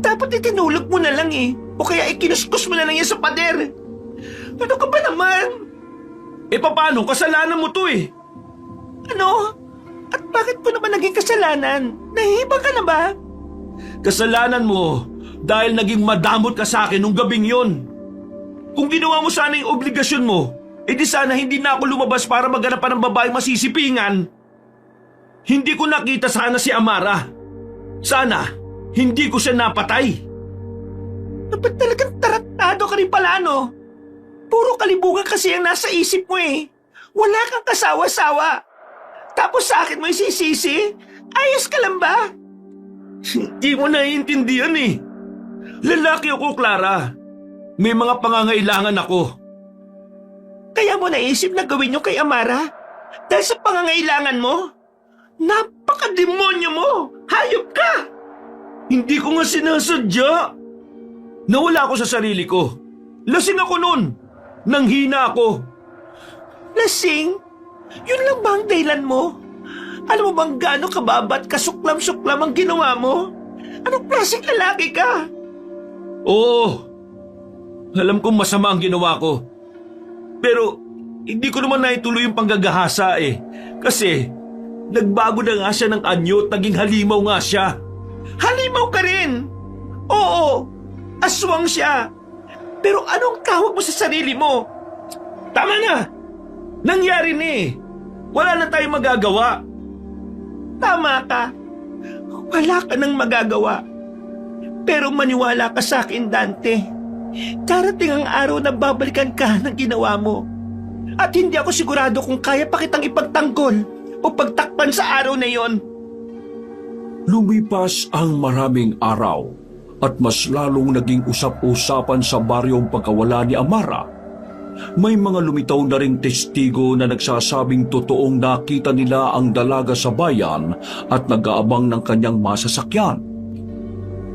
Dapat itinulog mo na lang eh. O kaya ikinuskus mo na lang yan sa pader. Ano ka ba naman? Paano? Kasalanan mo to eh. Ano? At bakit ko naman naging kasalanan? Nahihibang ka na ba? Kasalanan mo dahil naging madamot ka sa akin nung gabing yon. Kung ginawa mo sana yung obligasyon mo, di sana hindi na ako lumabas para maghanap pa ng babaeng masisipingan. Hindi ko nakita sana si Amara. Sana, hindi ko siya napatay. Dapat talagang taratado ka rin pala, no? Puro kalibugan kasi ang nasa isip mo eh. Wala kang kasawa-sawa. Tapos sa akin mo isisisi? Ayos ka lang ba? Hindi mo naiintindihan eh. Lalaki ako, Clara. May mga pangangailangan ako. Kaya mo naisip na gawin nyo kay Amara? Dahil sa pangangailangan mo? Napaka-demonyo mo! Hayop ka! Hindi ko nga sinasadya. Nawala ako sa sarili ko. Lasing ako nun. Nanghina ako. Lasing? Yun lang ba ang dahilan mo? Alam mo bang gaano kababa at kasuklam-suklam ang ginawa mo? Anong klaseng lalaki ka? Oo. Alam kong masama ang ginawa ko. Pero hindi ko naman naituloy yung panggagahasa eh. Kasi nagbago na nga siya ng anyo at naging halimaw nga siya. Halimaw ka rin! Oo, aswang siya. Pero anong tawag mo sa sarili mo? Tama na! Nangyari na eh. Wala na tayong magagawa. Tama ka. Wala ka nang magagawa. Pero maniwala ka sa akin, Dante. Darating ang araw na babalikan ka ng ginawa mo. At hindi ako sigurado kung kaya pa kitang ipagtanggol o pagtakpan sa araw na yon. Lumipas ang maraming araw at mas lalong naging usap-usapan sa baryo ang pagkawala ni Amara. May mga lumitaw na ring testigo na nagsasabing totoong nakita nila ang dalaga sa bayan at nag-aabang ng kanyang masasakyan.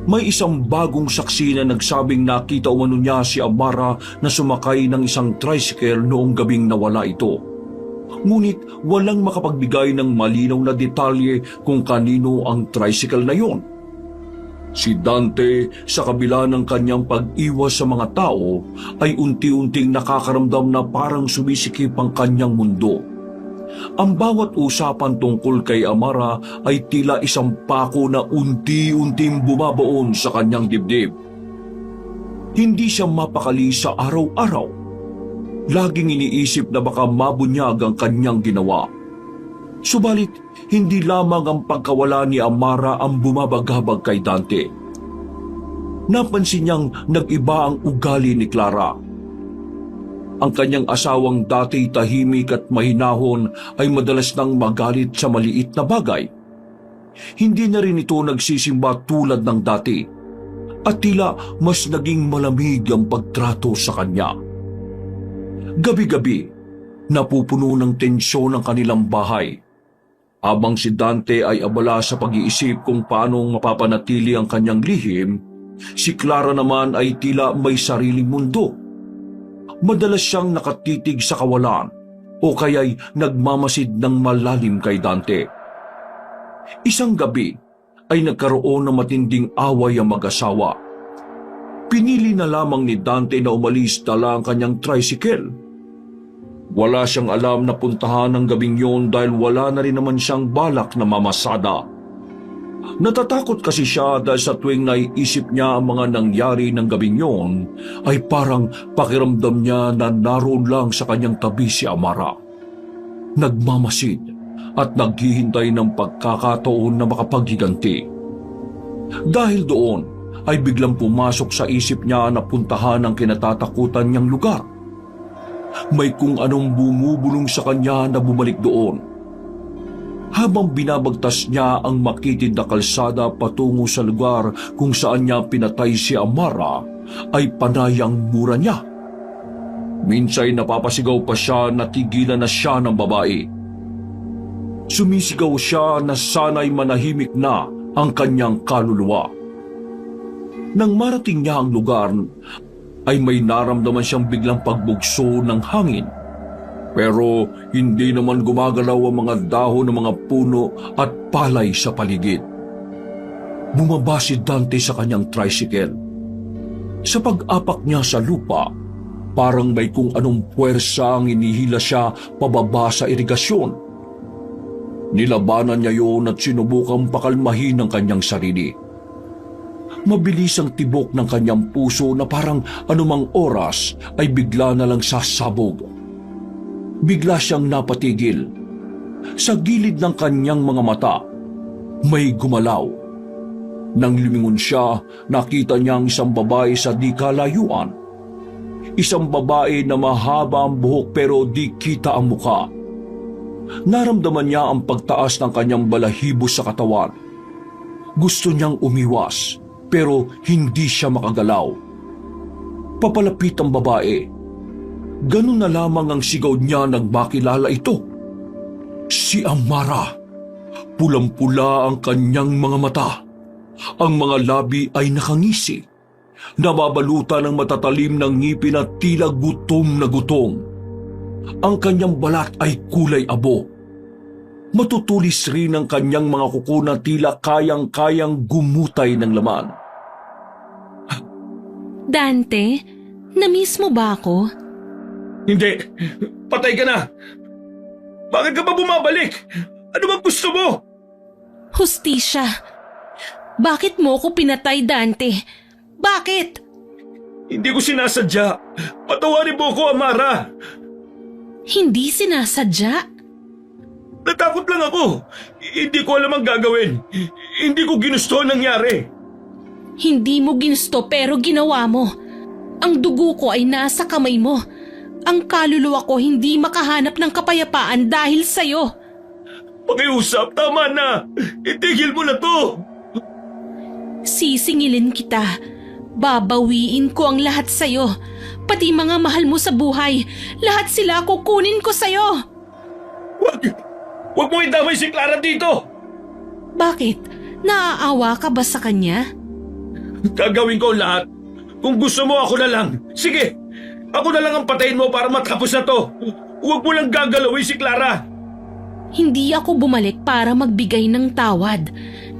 May isang bagong saksi na nagsabing nakita umano niya si Amara na sumakay ng isang tricycle noong gabing nawala ito. Ngunit walang makapagbigay ng malinaw na detalye kung kanino ang tricycle na yon. Si Dante, sa kabila ng kanyang pag-iwas sa mga tao, ay unti-unting nakakaramdam na parang sumisikip ang kanyang mundo. Ang bawat usapan tungkol kay Amara ay tila isang pako na unti-unting bumabaon sa kanyang dibdib. Hindi siya mapakali sa araw-araw. Laging iniisip na baka mabunyag ang kanyang ginawa. Subalit, hindi lamang ang pagkawala ni Amara ang bumabagabag kay Dante. Napansin niyang nag-iba ang ugali ni Clara. Ang kanyang asawang dati tahimik at mahinahon ay madalas nang magalit sa maliit na bagay. hindi na rin ito nagsisimba tulad ng dati at tila mas naging malamig ang pagtrato sa kanya. Gabi-gabi, napupuno ng tensyon ang kanilang bahay. Habang si Dante ay abala sa pag-iisip kung paano mapapanatili ang kanyang lihim, si Clara naman ay tila may sariling mundo. Madalas siyang nakatitig sa kawalan o kaya'y nagmamasid ng malalim kay Dante. Isang gabi ay nagkaroon ng matinding away ang mag-asawa. Pinili na lamang ni Dante na umalis dala ang kanyang tricycle. Wala siyang alam na puntahan ng gabing yon dahil wala na rin naman siyang balak na mamasada. Natatakot kasi siya dahil sa tuwing naiisip niya ang mga nangyari ng gabing yon ay parang pakiramdam niya na naroon lang sa kanyang tabi si Amara. Nagmamasid at naghihintay ng pagkakataon na makapaghiganti. Dahil doon ay biglang pumasok sa isip niya na puntahan ang kinatatakutan niyang lugar. May kung anong bumubulong sa kanya na bumalik doon. Habang binabagtas niya ang makitid na kalsada patungo sa lugar kung saan niya pinatay si Amara, ay panay ang mura niya. Minsa'y napapasigaw pa siya na tigilan na siya ng babae. Sumisigaw siya na sana'y manahimik na ang kanyang kaluluwa. Nang marating niya ang lugar, ay may naramdaman siyang biglang pagbugso ng hangin. Pero hindi naman gumagalaw ang mga dahon ng mga puno at palay sa paligid. Bumaba si Dante sa kanyang tricycle. Sa pag-apak niya sa lupa, parang may kung anong puwersa ang inihila siya pababa sa irigasyon. Nilabanan niya yun at sinubukang pakalmahin ang kanyang sarili. Mabilis ang tibok ng kanyang puso na parang anumang oras ay bigla na lang sasabog. Bigla siyang napatigil. Sa gilid ng kanyang mga mata, may gumalaw. Nang lumingon siya, nakita niya ang isang babae sa di kalayuan. Isang babae na mahaba ang buhok pero di kita ang muka. Naramdaman niya ang pagtaas ng kanyang balahibo sa katawan. Gusto niyang umiwas, pero hindi siya makagalaw. Papalapit ang babae. Ganun na lamang ang sigaw niya nang makilala ito. Si Amara. Pulang-pula ang kanyang mga mata. Ang mga labi ay nakangisi. Nababalutan ng matatalim ng ngipin at tila gutom na gutom. Ang kanyang balat ay kulay abo. Matutulis rin ang kanyang mga kuko na tila kayang-kayang gumutay ng laman. Dante, na-miss mo ba ako? Hindi! Patay ka na! Bakit ka ba bumabalik? Ano bang gusto mo? Hustisya. Bakit mo ko pinatay, Dante? Bakit? Hindi ko sinasadya. Patawarin mo ko, Amara. Hindi sinasadya? Natakot lang ako. Hindi ko alam ang gagawin. Hindi ko ginusto ang nangyari. Hindi mo ginusto pero ginawa mo. Ang dugo ko ay nasa kamay mo. Ang kaluluwa ko hindi makahanap ng kapayapaan dahil sa'yo. Pakiusap, tama na. Itigil mo na to. Sisingilin kita. Babawiin ko ang lahat sa'yo. Pati mga mahal mo sa buhay. Lahat sila kukunin ko sa'yo. Huwag mo idamay si Clara dito. Bakit? Naaawa ka ba sa kanya? Gagawin ko lahat. Kung gusto mo, ako na lang. Sige, ako na lang ang patayin mo para matapos na to. Huwag mo lang gagalawin si Clara. Hindi ako bumalik para magbigay ng tawad.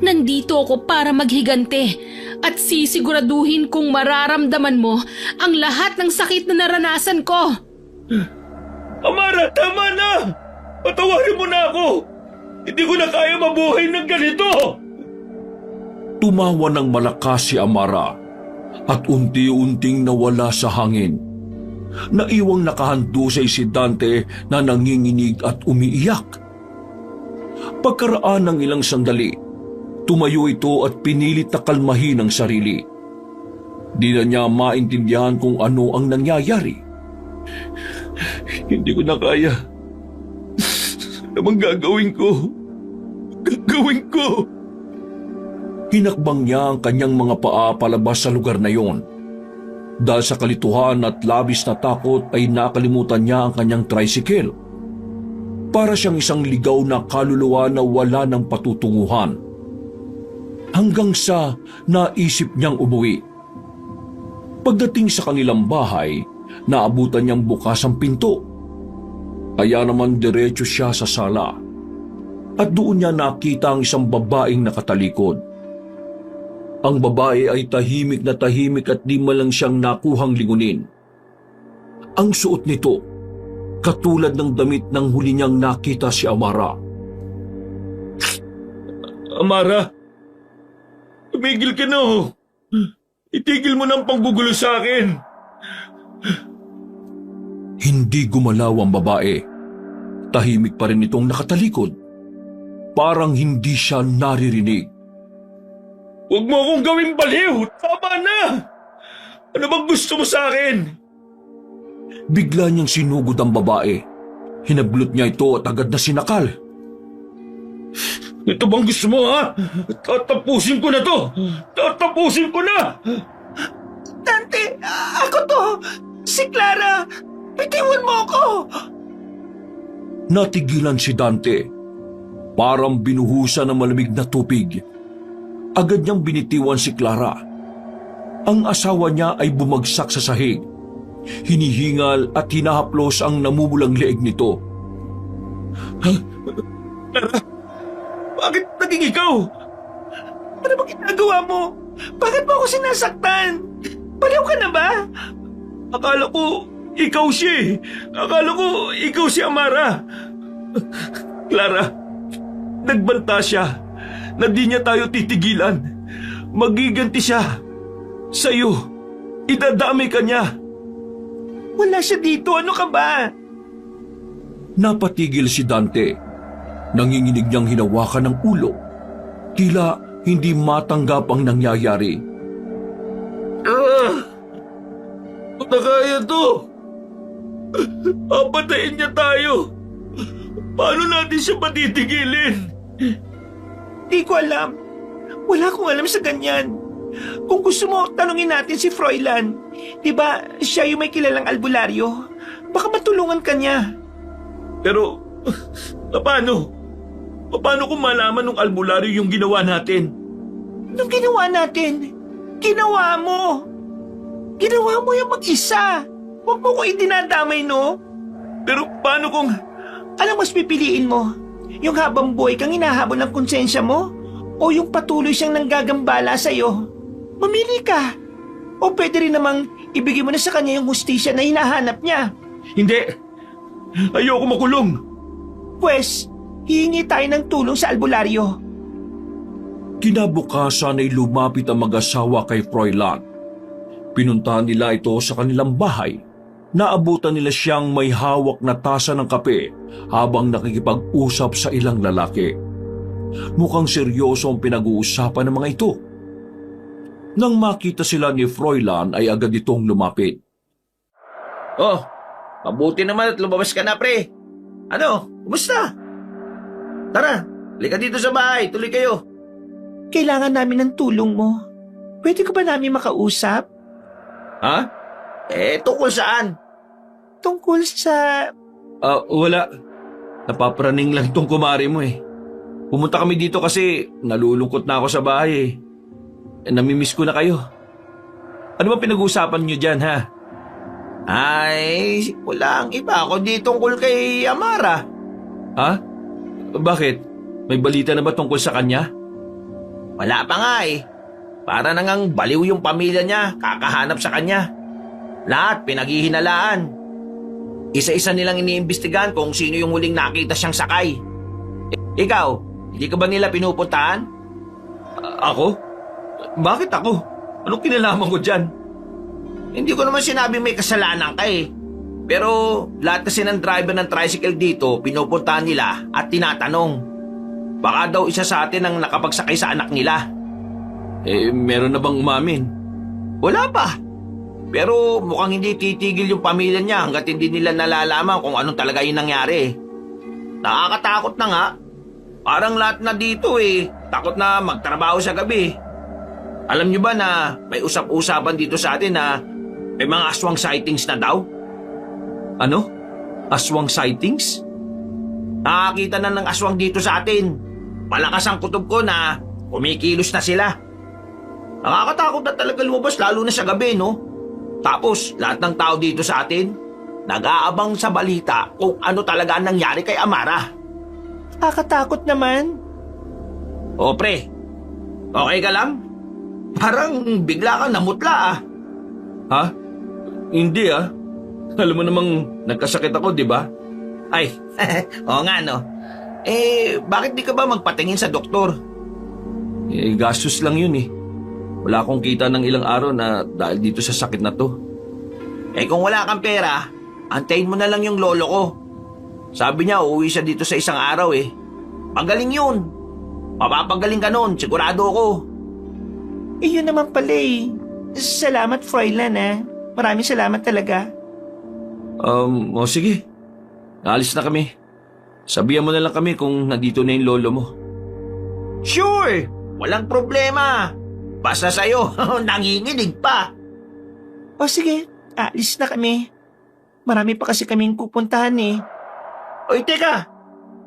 Nandito ako para maghigante at sisiguraduhin kung mararamdaman mo ang lahat ng sakit na naranasan ko. Amara, tama na! Patawarin mo na ako! Hindi ko na kaya mabuhay ng ganito! Tumawa ng malakas si Amara at unti-unting nawala sa hangin. Naiwang nakahandusay si Dante na nanginginig at umiiyak. Pagkaraan ng ilang sandali, tumayo ito at pinilit na kalmahin ang sarili. Di na niya maintindihan kung ano ang nangyayari. Hindi ko na kaya. Ano bang gagawin ko? Gagawin ko! Hinakbang niya ang kanyang mga paa palabas sa lugar na yon. Dahil sa kalituhan at labis na takot ay nakalimutan niya ang kanyang tricycle. Para siyang isang ligaw na kaluluwa na wala ng patutunguhan. Hanggang sa naisip niyang umuwi. Pagdating sa kanilang bahay, naabutan niyang bukas ang pinto. Kaya naman diretso siya sa sala. At doon niya nakita ang isang babaeng nakatalikod. Ang babae ay tahimik na tahimik at di man lang siyang nakuhang lingunin. Ang suot nito, katulad ng damit ng huli niyang nakita si Amara. Amara, tumigil ka na oh. Itigil mo na ang panggugulo sa akin. Hindi gumalaw ang babae. Tahimik pa rin itong nakatalikod. Parang hindi siya naririnig. Huwag mo akong gawing baliw! Tama na! Ano bang gusto mo sa akin? Bigla niyang sinugod ang babae. Hinablot niya ito at agad na sinakal. Ito bang gusto mo ha? Tatapusin ko na to! Tatapusin ko na! Dante, ako to! Si Clara! Bitiwan mo ako! Natigilan si Dante. Parang binuhusan ng malamig na tubig. Agad niyang binitiwan si Clara. Ang asawa niya ay bumagsak sa sahig. Hinihingal at hinahaplos ang namumulang leeg nito. Clara, bakit naging ikaw? Ano ba ginagawa mo? Bakit mo ako sinasaktan? Baliw ka na ba? Akala ko ikaw siya eh. Akala ko ikaw si Amara. Clara, nagbanta siya na di niya tayo titigilan. Magiganti siya. Sa'yo, idadamay ka niya. Wala siya dito, ano ka ba? Napatigil si Dante. Nanginginig niyang hinawakan ng ulo. Tila hindi matanggap ang nangyayari. Kung na kaya to, papatayin niya tayo. Paano natin siya patitigilin? Di ko alam. Wala akong alam sa ganyan. Kung gusto mo, tanungin natin si Froilan. Diba, siya yung may kilalang albularyo. Baka matulungan ka niya. Pero, paano? Paano kung malaman ng albularyo yung ginawa natin? Anong ginawa natin? Ginawa mo. Ginawa mo yung mag-isa. Huwag mo ko idinadamay, no? Pero paano kung... Alam mas pipiliin mo? Yung habang buhay kang hinahabol ng konsensya mo? O yung patuloy siyang nanggagambala sa'yo? Mamili ka. O pwede rin namang ibigay mo na sa kanya yung hustisya na hinahanap niya. Hindi. Ayoko makulong. Pwes, hihingi tayo ng tulong sa albularyo. Kinabukasan ay lumapit ang mag-asawa kay Froilan. Pinuntahan nila ito sa kanilang bahay. Naabutan nila siyang may hawak na tasa ng kape habang nakikipag-usap sa ilang lalaki. Mukhang seryoso ang pinag-uusapan ng mga ito. Nang makita sila ni Froilan ay agad itong lumapit. Oh, mabuti naman at lumabas ka na, pre. Ano, kumusta? Tara, halika dito sa bahay, tuloy kayo. Kailangan namin ng tulong mo. Pwede ko ba namin makausap? Ha? Tungkol saan? Tungkol sa... Wala. Napapraning lang tong kumari mo eh. Pumunta kami dito kasi nalulungkot na ako sa bahay eh. Namimiss ko na kayo. Ano ba pinag-uusapan niyo dyan ha? Ay, wala ang iba kundi tungkol kay Amara. Ha? Bakit? May balita na ba tungkol sa kanya? Wala pa nga eh. Para nangang baliw yung pamilya niya kakahanap sa kanya. Lahat pinaghihinalaan. Isa-isa nilang iniimbestigahan kung sino yung huling nakita siyang sakay. Ikaw, hindi ka ba nila pinupuntahan? Ako? Bakit ako? Anong kinalaman ko dyan? Hindi ko naman sinabi may kasalanan ka eh. Pero lahat kasi ng driver ng tricycle dito pinupuntahan nila at tinatanong. Baka daw isa sa atin ang nakapagsakay sa anak nila. Meron na bang umamin? Wala pa. Pero mukhang hindi titigil yung pamilya niya hanggat hindi nila nalalaman kung anong talaga yung nangyari. Nakakatakot na nga. Parang lahat na dito takot na magtrabaho sa gabi. Alam niyo ba na may usap-usapan dito sa atin na may mga aswang sightings na daw? Ano? Aswang sightings? Nakakita na ng aswang dito sa atin. Malakas ang kutob ko na kumikilos na sila. Nakakatakot na talaga lumabas lalo na sa gabi, no? Tapos lahat ng tao dito sa atin nag-aabang sa balita kung ano talaga ang nangyari kay Amara. Nakakatakot naman. O pre, okay ka lang? Parang bigla kang namutla Ha? Hindi Alam mo namang nagkasakit ako, di ba? Ay, oo nga no. Bakit di ka ba magpatingin sa doktor? Gastos lang yun Wala akong kita ng ilang araw na dahil dito sa sakit na to. Kung wala kang pera, antayin mo na lang yung lolo ko. Sabi niya uuwi siya dito sa isang araw Magaling yun. Mapapagaling ka nun, sigurado ako. Yun naman pala Salamat, Froilan Maraming salamat talaga. Sige. Naalis na kami. Sabihan mo na lang kami kung nandito na yung lolo mo. Sure, walang problema. Basta sa'yo, nanginginig pa. O sige, alis na kami. Marami pa kasi kaming pupuntahan Oy, teka.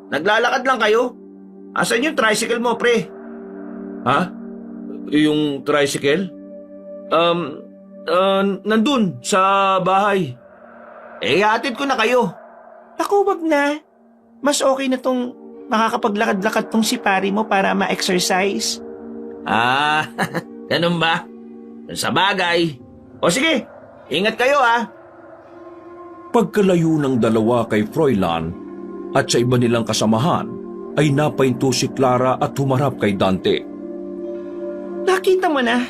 Naglalakad lang kayo? Asan yung tricycle mo, pre? Ha? Yung tricycle? Nandun sa bahay. Hatid ko na kayo. Naku, wag na. Mas okay na tong makakapaglakad-lakad tong si pari mo para ma-exercise. Ganun ba? Sa bagay. O sige, ingat kayo Pagkalayo ng dalawa kay Froilan at sa iba nilang kasamahan, ay napahinto si Clara at humarap kay Dante. Nakita mo na?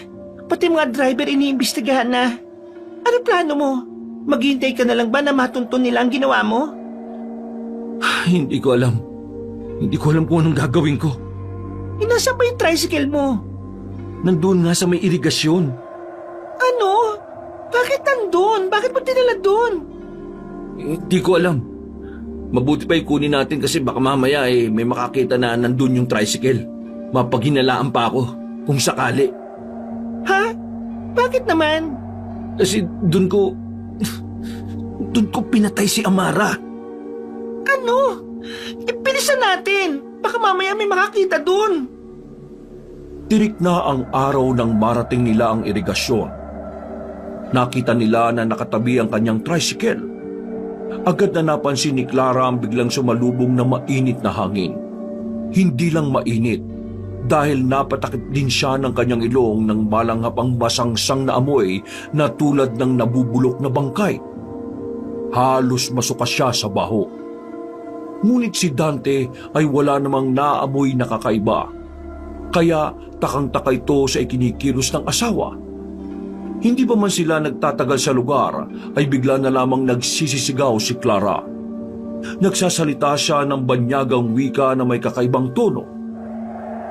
Pati mga driver iniimbestigahan na. Ano plano mo? Maghintay ka na lang ba na matuntun nila ang ginawa mo? Hindi ko alam. Hindi ko alam kung anong gagawin ko. Nasa ba yung tricycle mo? Nandun nga sa may irigasyon. Ano? Bakit nandun? Bakit mo dinala dun? Hindi ko alam. Mabuti pa ikunin natin kasi baka mamaya may makakita na nandun yung tricycle. Mapaghinalaan pa ako kung sakali. Ha? Bakit naman? Kasi doon ko pinatay si Amara. Ano? Ipilisan natin. Baka mamaya may makakita dun. Tirik na ang araw nang marating nila ang irigasyon. Nakita nila na nakatabi ang kanyang tricycle. Agad na napansin ni Clara ang biglang sumalubong na mainit na hangin. Hindi lang mainit, dahil napatakip din siya ng kanyang ilong nang malanghap ang masangsang na amoy na tulad ng nabubulok na bangkay. Halos masuka siya sa baho. Ngunit si Dante ay wala namang naamoy na kakaiba. Kaya takang-taka ito sa ikinikilos ng asawa. Hindi pa man sila nagtatagal sa lugar ay bigla na lamang nagsisisigaw si Clara. Nagsasalita siya ng banyagang wika na may kakaibang tono.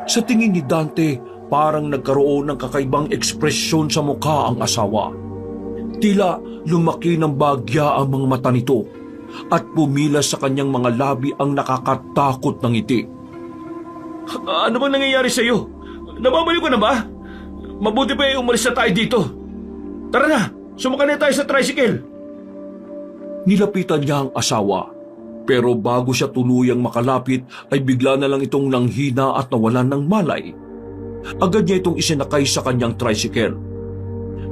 Sa tingin ni Dante, parang nagkaroon ng kakaibang ekspresyon sa mukha ang asawa. Tila lumaki ng bagya ang mga mata nito at pumila sa kanyang mga labi ang nakakatakot na ngiti. Ano bang nangyayari sa iyo? Nababaliw ka na ba? Mabuti pa umalis na tayo dito. Tara na, sumakay na tayo sa tricycle. Nilapitan niya ang asawa, pero bago siya tuluyang makalapit ay bigla na lang itong nanghina at nawalan ng malay. Agad niya itong isinakay sa kanyang tricycle.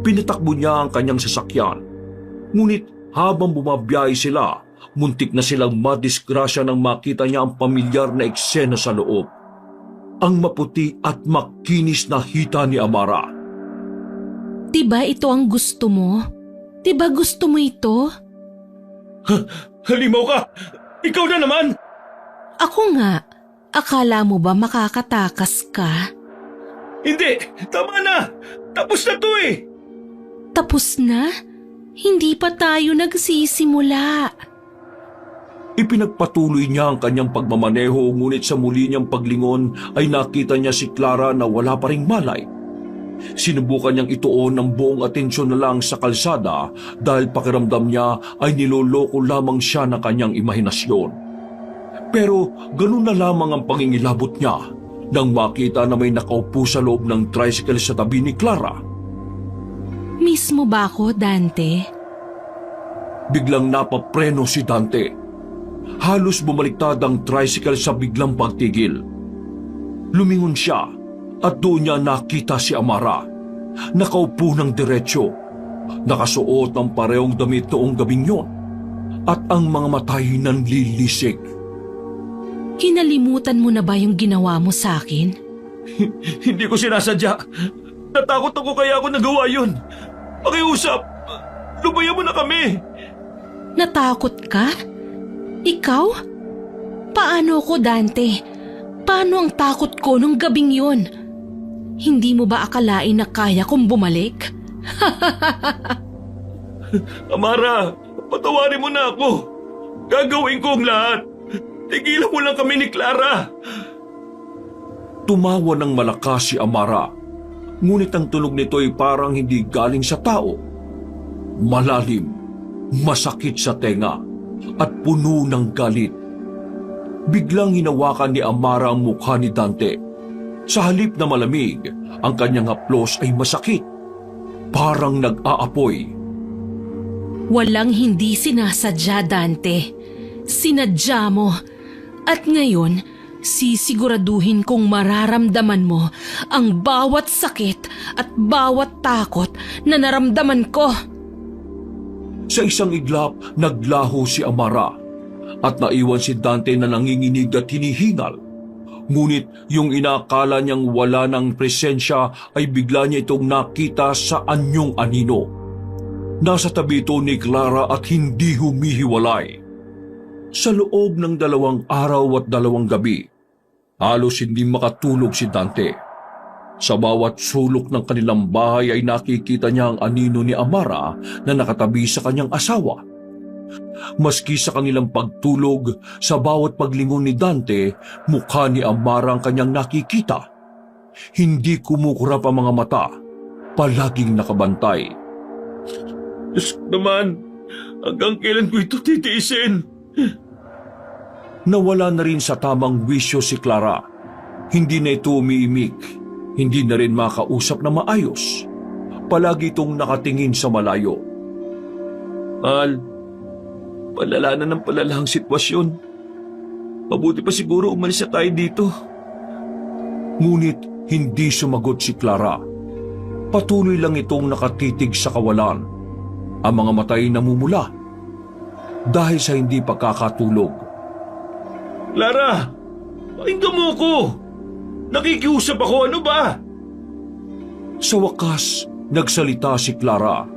Pinatakbo niya ang kanyang sasakyan. Ngunit habang bumabiyahe sila, muntik na silang madisgrasya nang makita niya ang pamilyar na eksena sa loob. Ang maputi at makinis na hita ni Amara. Diba ito ang gusto mo? Diba gusto mo ito? Halimaw ka! Ikaw na naman! Ako nga. Akala mo ba makakatakas ka? Hindi! Tama na! Tapos na to Tapos na? Hindi pa tayo nagsisimula. Ipinagpatuloy niya ang kanyang pagmamaneho, ngunit sa muli niyang paglingon ay nakita niya si Clara na wala pa ring malay. Sinubukan niyang ituon ng buong atensyon na lang sa kalsada dahil pakiramdam niya ay niloloko lamang siya ng kanyang imahinasyon. Pero ganun na lamang ang pangingilabot niya nang makita na may nakaupo sa loob ng tricycle sa tabi ni Clara. Mismo ba ako, Dante? Biglang napapreno si Dante. Halos bumaliktad ang tricycle sa biglang pagtigil. Lumingon siya at doon niya nakita si Amara. Nakaupo ng diretsyo. Nakasuot ng parehong damit noong gabing yon. At ang mga matay nanlilisik. Kinalimutan mo na ba yung ginawa mo sa akin? Hindi ko sinasadya. Natakot ako kaya ako nagawa yun. Pakiusap, lubayan mo na kami. Natakot ka? Ikaw? Paano ko, Dante? Paano ang takot ko nung gabing yun? Hindi mo ba akalain na kaya kong bumalik? Amara, patawarin mo na ako. Gagawin ko ang lahat. Tigilan mo lang kami ni Clara. Tumawa ng malakas si Amara. Ngunit ang tunog nito ay parang hindi galing sa tao. Malalim, masakit sa tenga, at puno ng galit. Biglang hinawakan ni Amara ang mukha ni Dante. Sa halip na malamig, ang kanyang haplos ay masakit. Parang nag-aapoy. Walang hindi sinasadya, Dante. Sinadya mo. At ngayon, sisiguraduhin kong mararamdaman mo ang bawat sakit at bawat takot na naramdaman ko. Sa isang iglap, naglaho si Amara at naiwan si Dante na nanginginig at hinihingal. Ngunit yung inakala niyang wala ng presensya ay bigla niya itong nakita sa anyong anino. Nasa tabi ito ni Clara at hindi humihiwalay. Sa loob ng 2 araw at 2 gabi, halos hindi makatulog si Dante. Sa bawat sulok ng kanilang bahay ay nakikita niya ang anino ni Amara na nakatabi sa kanyang asawa. Maski sa kanilang pagtulog, sa bawat paglingon ni Dante, mukha ni Amara ang kanyang nakikita. Hindi kumukurap ang mga mata, palaging nakabantay. Diyos naman, hanggang kailan ko ito titiisin? Nawala na rin sa tamang wisyo si Clara. Hindi na ito umiimik, hindi na rin makausap na maayos. Palagi itong nakatingin sa malayo. Mahal, palala na ng palala ang sitwasyon. Mabuti pa siguro umalis na tayo dito. Ngunit hindi sumagot si Clara. Patuloy lang itong nakatitig sa kawalan. Ang mga matay namumula dahil sa hindi pagkakatulog. Clara, pakinggan mo ako. Nakikiusap ako, ano ba? Sa wakas, nagsalita si Clara.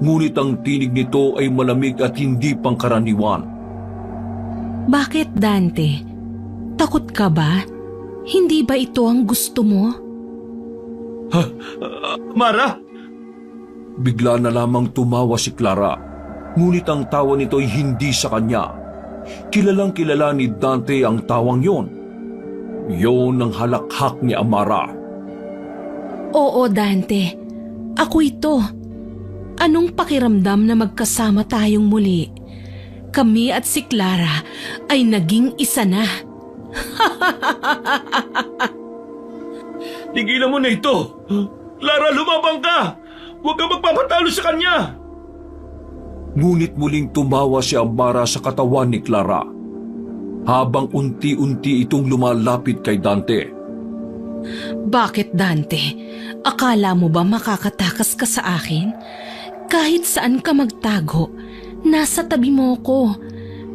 Ngunit ang tinig nito ay malamig at hindi pangkaraniwan. Bakit, Dante? Takot ka ba? Hindi ba ito ang gusto mo? Mara? Bigla na lamang tumawa si Clara. Ngunit ang tawa nito ay hindi sa kanya. Kilalang kilala ni Dante ang tawang yon. Yon ang halakhak ni Amara. Oo, Dante. Ako ito. Anong pakiramdam na magkasama tayong muli? Kami at si Clara ay naging isa na. Tigilan mo na ito. Clara, lumabang ka. Huwag ka magpapatalo sa kanya. Ngunit muling tumawa si Amara sa katawan ni Clara. Habang unti-unti itong lumalapit kay Dante. Bakit, Dante? Akala mo ba makakatakas ka sa akin? Kahit saan ka magtago, nasa tabi mo ko.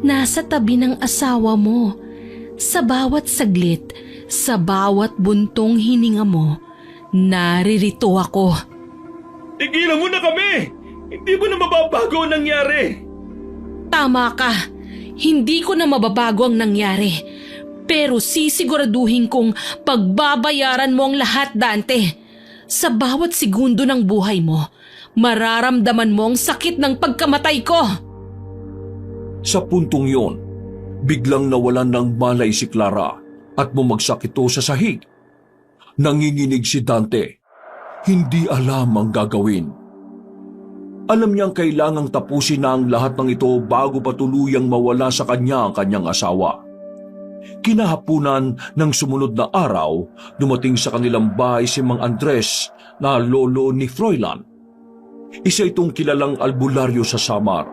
Nasa tabi ng asawa mo. Sa bawat saglit, sa bawat buntong hininga mo, naririto ako. Tigilan mo na kami. Hindi mo na mababago ang nangyari. Tama ka. Hindi ko na mababago ang nangyari. Pero sisiguraduhin kong pagbabayaran mo ang lahat, Dante. Sa bawat segundo ng buhay mo, mararamdaman mo ang sakit ng pagkamatay ko. Sa puntong yon, biglang nawalan ng malay si Clara at bumagsak ito sa sahig. Nanginginig si Dante. Hindi alam ang gagawin. Alam niyang kailangang tapusin na ang lahat ng ito bago pa tuluyang mawala sa kanya ang kanyang asawa. Kinahapunan ng sumunod na araw, dumating sa kanilang bahay si Mang Andres na lolo ni Froilan. Isa itong kilalang albularyo sa Samar.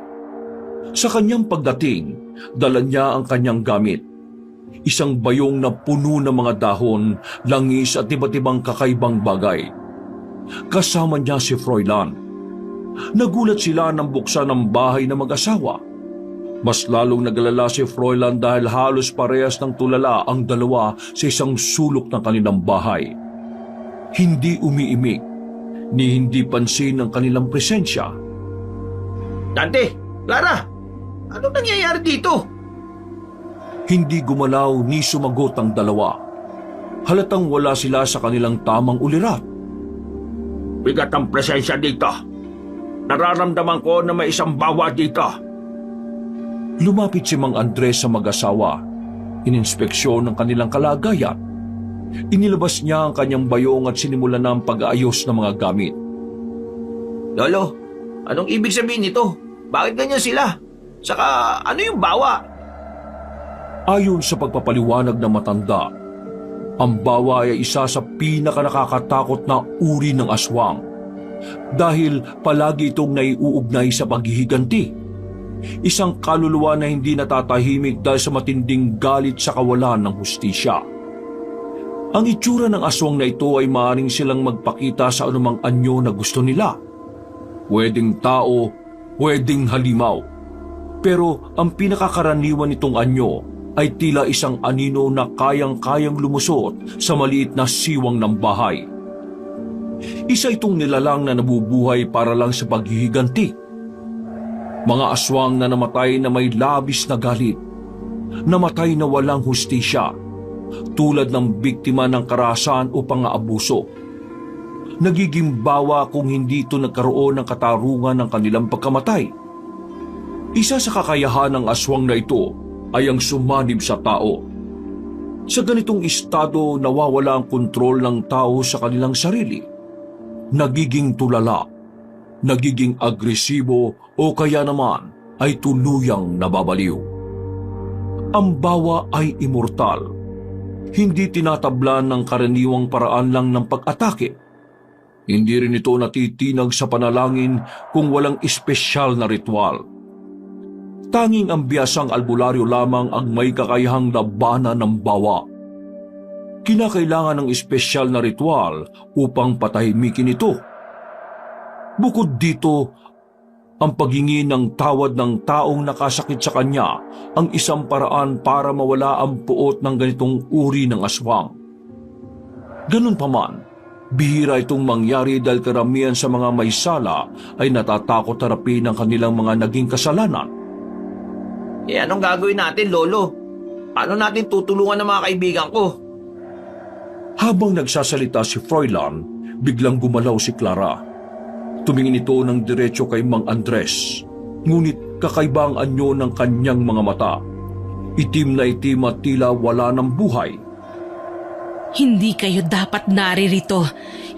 Sa kanyang pagdating, dala niya ang kanyang gamit. Isang bayong na puno ng mga dahon, langis at iba't ibang kakaibang bagay. Kasama niya si Froilan. Nagulat sila nang buksan ang bahay ng mag-asawa. Mas lalong nagalala si Froilan dahil halos parehas ng tulala ang dalawa sa isang sulok ng kanilang bahay. Hindi umiimik, ni hindi pansin ang kanilang presensya. Dante, Clara, anong nangyayari dito? Hindi gumalaw ni sumagot ang dalawa. Halatang wala sila sa kanilang tamang ulirat. Bigat ang presensya dito. Nararamdaman ko na may isang bawa dito. Lumapit si Mang Andres sa mag-asawa. Ininspeksyon ang kanilang kalagayan. Inilabas niya ang kanyang bayong at sinimulan na ang pag-aayos ng mga gamit. Lolo, anong ibig sabihin nito? Bakit ganyan sila? Saka ano yung bawa? Ayon sa pagpapaliwanag ng matanda, ang bawa ay isa sa pinakanakakatakot na uri ng aswang dahil palagi itong naiuugnay sa paghihiganti. Isang kaluluwa na hindi natatahimik dahil sa matinding galit sa kawalan ng hustisya. Ang itsura ng aswang na ito ay maaaring silang magpakita sa anumang anyo na gusto nila. Pwedeng tao, pwedeng halimaw. Pero ang pinakakaraniwan nitong anyo ay tila isang anino na kayang-kayang lumusot sa maliit na siwang ng bahay. Isa itong nilalang na nabubuhay para lang sa paghihiganti. Mga aswang na namatay na may labis na galit, namatay na walang hustisya, tulad ng biktima ng karahasan o pang-aabuso. Nagiging bawa kung hindi ito nagkaroon ng katarungan ng kanilang pagkamatay. Isa sa kakayahan ng aswang na ito ay ang sumanib sa tao. Sa ganitong estado, nawawala ang kontrol ng tao sa kanilang sarili. Nagiging tulala, nagiging agresibo o kaya naman ay tuluyang nababaliw. Ang bawa ay immortal. Hindi tinatablan ng karaniwang paraan lang ng pag-atake. Hindi rin ito natitinag sa panalangin kung walang espesyal na ritual. Tanging ang biyasang albularyo lamang ang may kakayahang labanan ng bawa. Kinakailangan ng espesyal na ritual upang patahimikin ito. Bukod dito, ang paghingi ng tawad ng taong nakasakit sa kanya ang isang paraan para mawala ang puot ng ganitong uri ng aswang. Ganun pa man, bihira itong mangyari dahil karamihan sa mga may sala ay natatakot harapin ang kanilang mga naging kasalanan. Anong gagawin natin, Lolo? Paano natin tutulungan ng mga kaibigan ko? Habang nagsasalita si Froilan, biglang gumalaw si Clara. Tumingin ito ng diretso kay Mang Andres, ngunit kakaiba ang anyo ng kanyang mga mata. Itim na itim at tila wala ng buhay. Hindi kayo dapat naririto.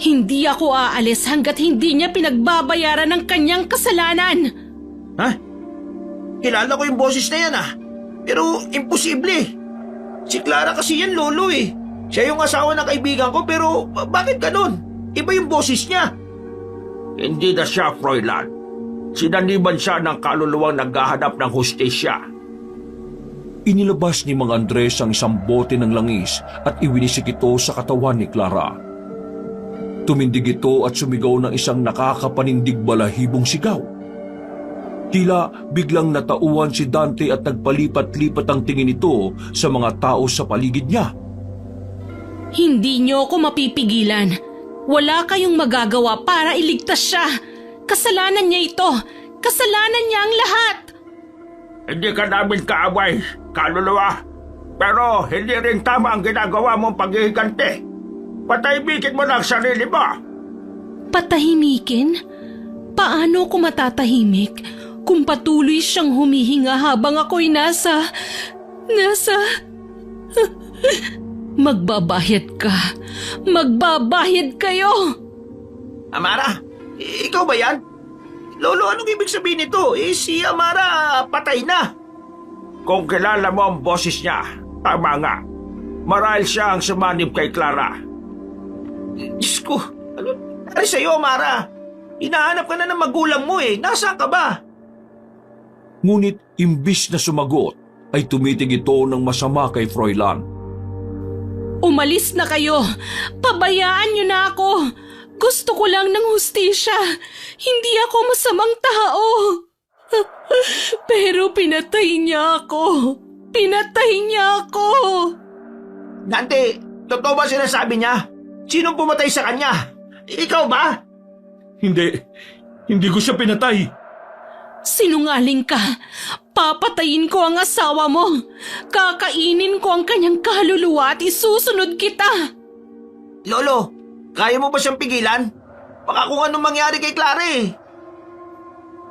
Hindi ako aalis hanggat hindi niya pinagbabayaran ng kanyang kasalanan. Ha? Kilala ko yung boses na yan Pero imposible. Si Clara kasi yan, Lolo Siya yung asawa ng kaibigan ko pero bakit ganun? Iba yung boses niya. Hindi na siya, Froilan. Sinaniban siya ng kaluluwang naghahanap ng hustisya. Inilabas ni Mang Andres ang isang bote ng langis at iwinisik ito sa katawan ni Clara. Tumindig ito at sumigaw ng isang nakakapanindig balahibong sigaw. Tila biglang natauhan si Dante at nagpalipat-lipat ang tingin nito sa mga tao sa paligid niya. Hindi niyo ako mapipigilan. Wala kayong magagawa para iligtas siya. Kasalanan niya ito. Kasalanan niya ang lahat. Hindi ka namin kaaway, kaluluwa. Pero hindi rin tama ang ginagawa mong paghihiganti. Patahimikin mo na ang sarili mo. Patahimikin? Paano ko matatahimik kung patuloy siyang humihinga habang ako'y nasa... Magbabayad ka. Magbabayad kayo. Amara, ikaw ba yan? Lolo, anong ibig sabihin nito? Si Amara patay na. Kung kilala mo ang boses niya, Tama nga. Marahil siya ang sumanib kay Clara. Diyos ko, ano nangyari sa'yo, Amara? Hinahanap ka na ng magulang mo eh. Nasaan ka ba? Ngunit imbis na sumagot, ay tumitig ito ng masama kay Froilan. Umalis na kayo! Pabayaan niyo na ako! Gusto ko lang ng hustisya. Hindi ako masamang tao. Pero pinatay niya ako. Pinatay niya ako. Dante, totoo ba sinasabi niya? Sinong pumatay sa kanya? Ikaw ba? Hindi ko siya pinatay. Sinungaling ka. Papatayin ko ang asawa mo. Kakainin ko ang kanyang kaluluwa at isusunod kita. Lolo, kaya mo ba siyang pigilan? Baka kung anong mangyari kay Clara eh.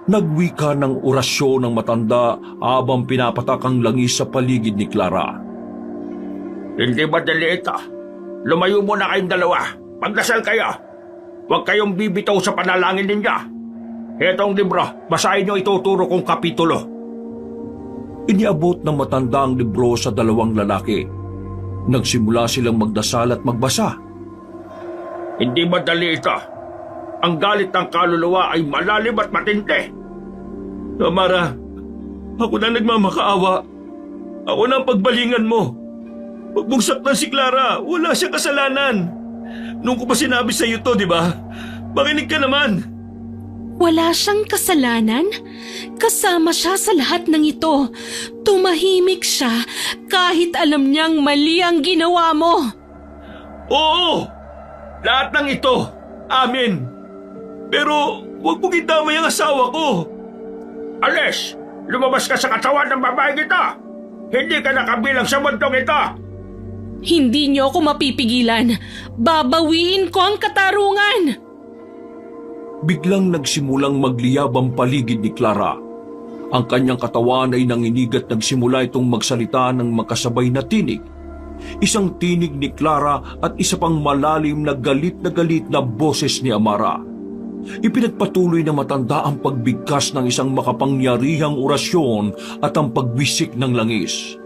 Nagwika ng orasyon ng matanda habang pinapatak ang langis sa paligid ni Clara. Hindi madali ito. Lumayo muna kayong dalawa. Magdasal kayo. Huwag kayong bibitaw sa panalangin ninyo. Hetong libro, basahin niyo ituturo kong kapitulo. Iniabot ng matanda ang libro sa dalawang lalaki. Nagsimula silang magdasal at magbasa. Hindi madali ito. Ang galit ng kaluluwa ay malalim at matindi. Amara, ako na nagmamakaawa. Ako na ang pagbalingan mo. Huwag mong saktan si Clara. Wala siyang kasalanan. Nung ko pa sinabi sa iyo to, di ba? Makinig ka naman. Wala siyang kasalanan? Kasama siya sa lahat ng ito. Tumahimik siya kahit alam niyang mali ang ginawa mo. Oo! Lahat ng ito. Amin. Pero huwag mong idamay ang asawa ko. Alis! Lumabas ka sa katawan ng babaeng ito! Hindi ka nakabilang sa mundong ito! Hindi niyo ako mapipigilan. Babawiin ko ang katarungan. Biglang nagsimulang magliyab ang paligid ni Clara. Ang kanyang katawan ay nanginig at nagsimula itong magsalita ng makasabay na tinig. Isang tinig ni Clara at isa pang malalim na galit na boses ni Amara. Ipinagpatuloy na matanda ang pagbigkas ng isang makapangyarihang orasyon at ang pagwisik ng langis.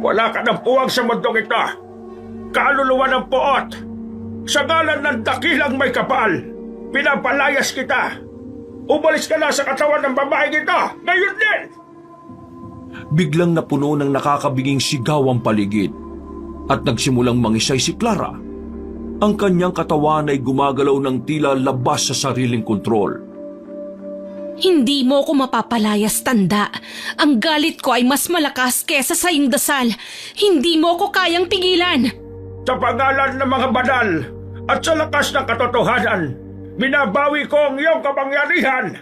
Wala ka ng puwang sa mundong ito! Kaluluwa ng puot! Sa ngalan ng dakilang may kapal, pinapalayas kita! Umalis ka na sa katawan ng babaeng ito! Ngayon din! Biglang napuno ng nakakabiging sigaw ang paligid at nagsimulang mangisay si Clara. Ang kanyang katawan ay gumagalaw ng tila labas sa sariling kontrol. Hindi mo ako mapapalayas, tanda. Ang galit ko ay mas malakas kesa sa iyong dasal. Hindi mo ako kayang pigilan. Sa pangalan ng mga banal at sa lakas ng katotohanan, binabawi ko ang iyong kapangyarihan!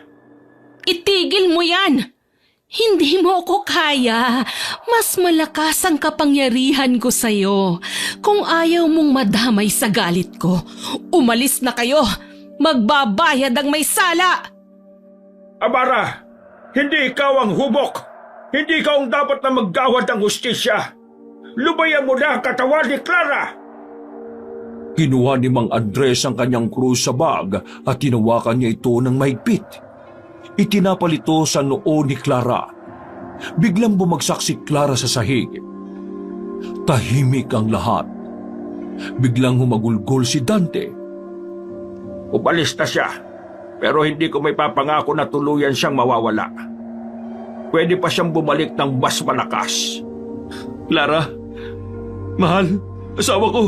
Itigil mo yan! Hindi mo ako kaya. Mas malakas ang kapangyarihan ko sa'yo. Kung ayaw mong madamay sa galit ko, umalis na kayo. Magbabayad ang may sala! Amara, hindi ikaw ang hubok. Hindi ikaw ang dapat na maggawad ng hustisya. Lubayan mo na ang katawan ni Clara! Kinuha ni Mang Andres ang kanyang krus sa bag at tinawakan niya ito ng mahigpit. Itinapal ito sa noo ni Clara. Biglang bumagsak si Clara sa sahig. Tahimik ang lahat. Biglang humagulgol si Dante. Umalis na siya, pero hindi ko may papangako na tuluyan siyang mawawala. Pwede pa siyang bumalik ng mas malakas. Clara, mahal, asawa ko.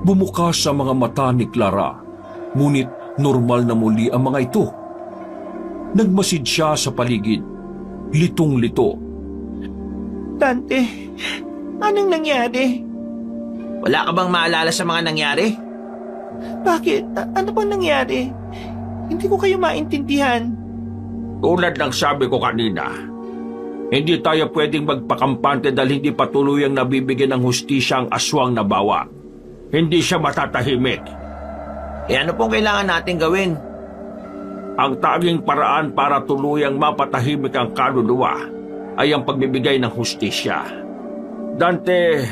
Bumukas sa mga mata ni Clara, ngunit normal na muli ang mga ito. Nagmasid siya sa paligid, litong-lito. Dante, anong nangyari? Wala ka bang maalala sa mga nangyari? Bakit? Ano bang nangyari? Hindi ko kayo maintindihan. Tulad ng sabi ko kanina, hindi tayo pwedeng magpakampante dahil hindi patuloy ang nabibigyan ng hustisya ang aswang na bawa. Hindi siya matatahimik. Ano pong kailangan natin gawin? Ang tanging paraan para tuluyang mapatahimik ang kaluluwa ay ang pagbibigay ng hustisya. Dante,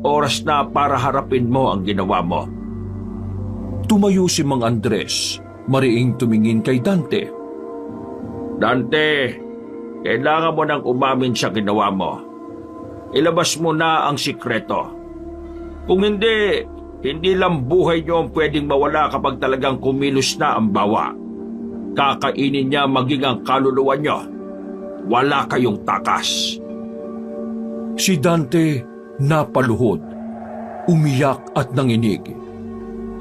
oras na para harapin mo ang ginawa mo. Tumayo si Mang Andres, mariing tumingin kay Dante. Dante, kailangan mo nang umamin sa ginawa mo. ilabas mo na ang sikreto. Kung hindi, hindi lang buhay niyo ang pwedeng mawala kapag talagang kumilos na ang bawa. Kakainin niya maging ang kaluluwa niyo. Wala kayong takas. Si Dante napaluhod, umiyak at nanginig.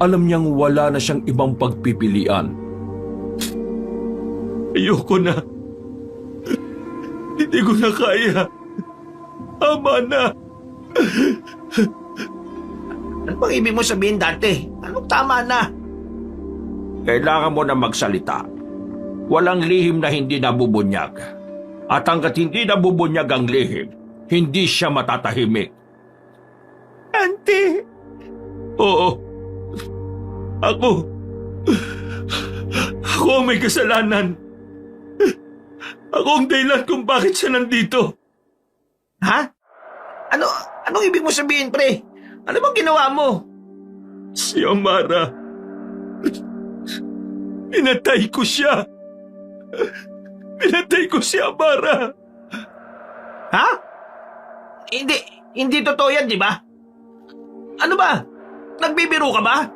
Alam niyang wala na siyang ibang pagpipilian. Ayoko na. Hindi ko na kaya. Ama na. Ano bang ibig mo sabihin, Dante? Anong tama na? Kailangan mo na magsalita. Walang lihim na hindi nabubunyag. At hanggat hindi nabubunyag ang lihim, hindi siya matatahimik. Dante! Oo. Ako ang may kasalanan. Ako ang dahilan kung bakit siya nandito. Ha? Anong ibig mo sabihin, pre? Ano bang ginawa mo? Si Amara. Pinatay ko siya. Pinatay ko si Amara. Ha? Hindi totoo yan, di ba? Ano ba? Nagbibiro ka ba?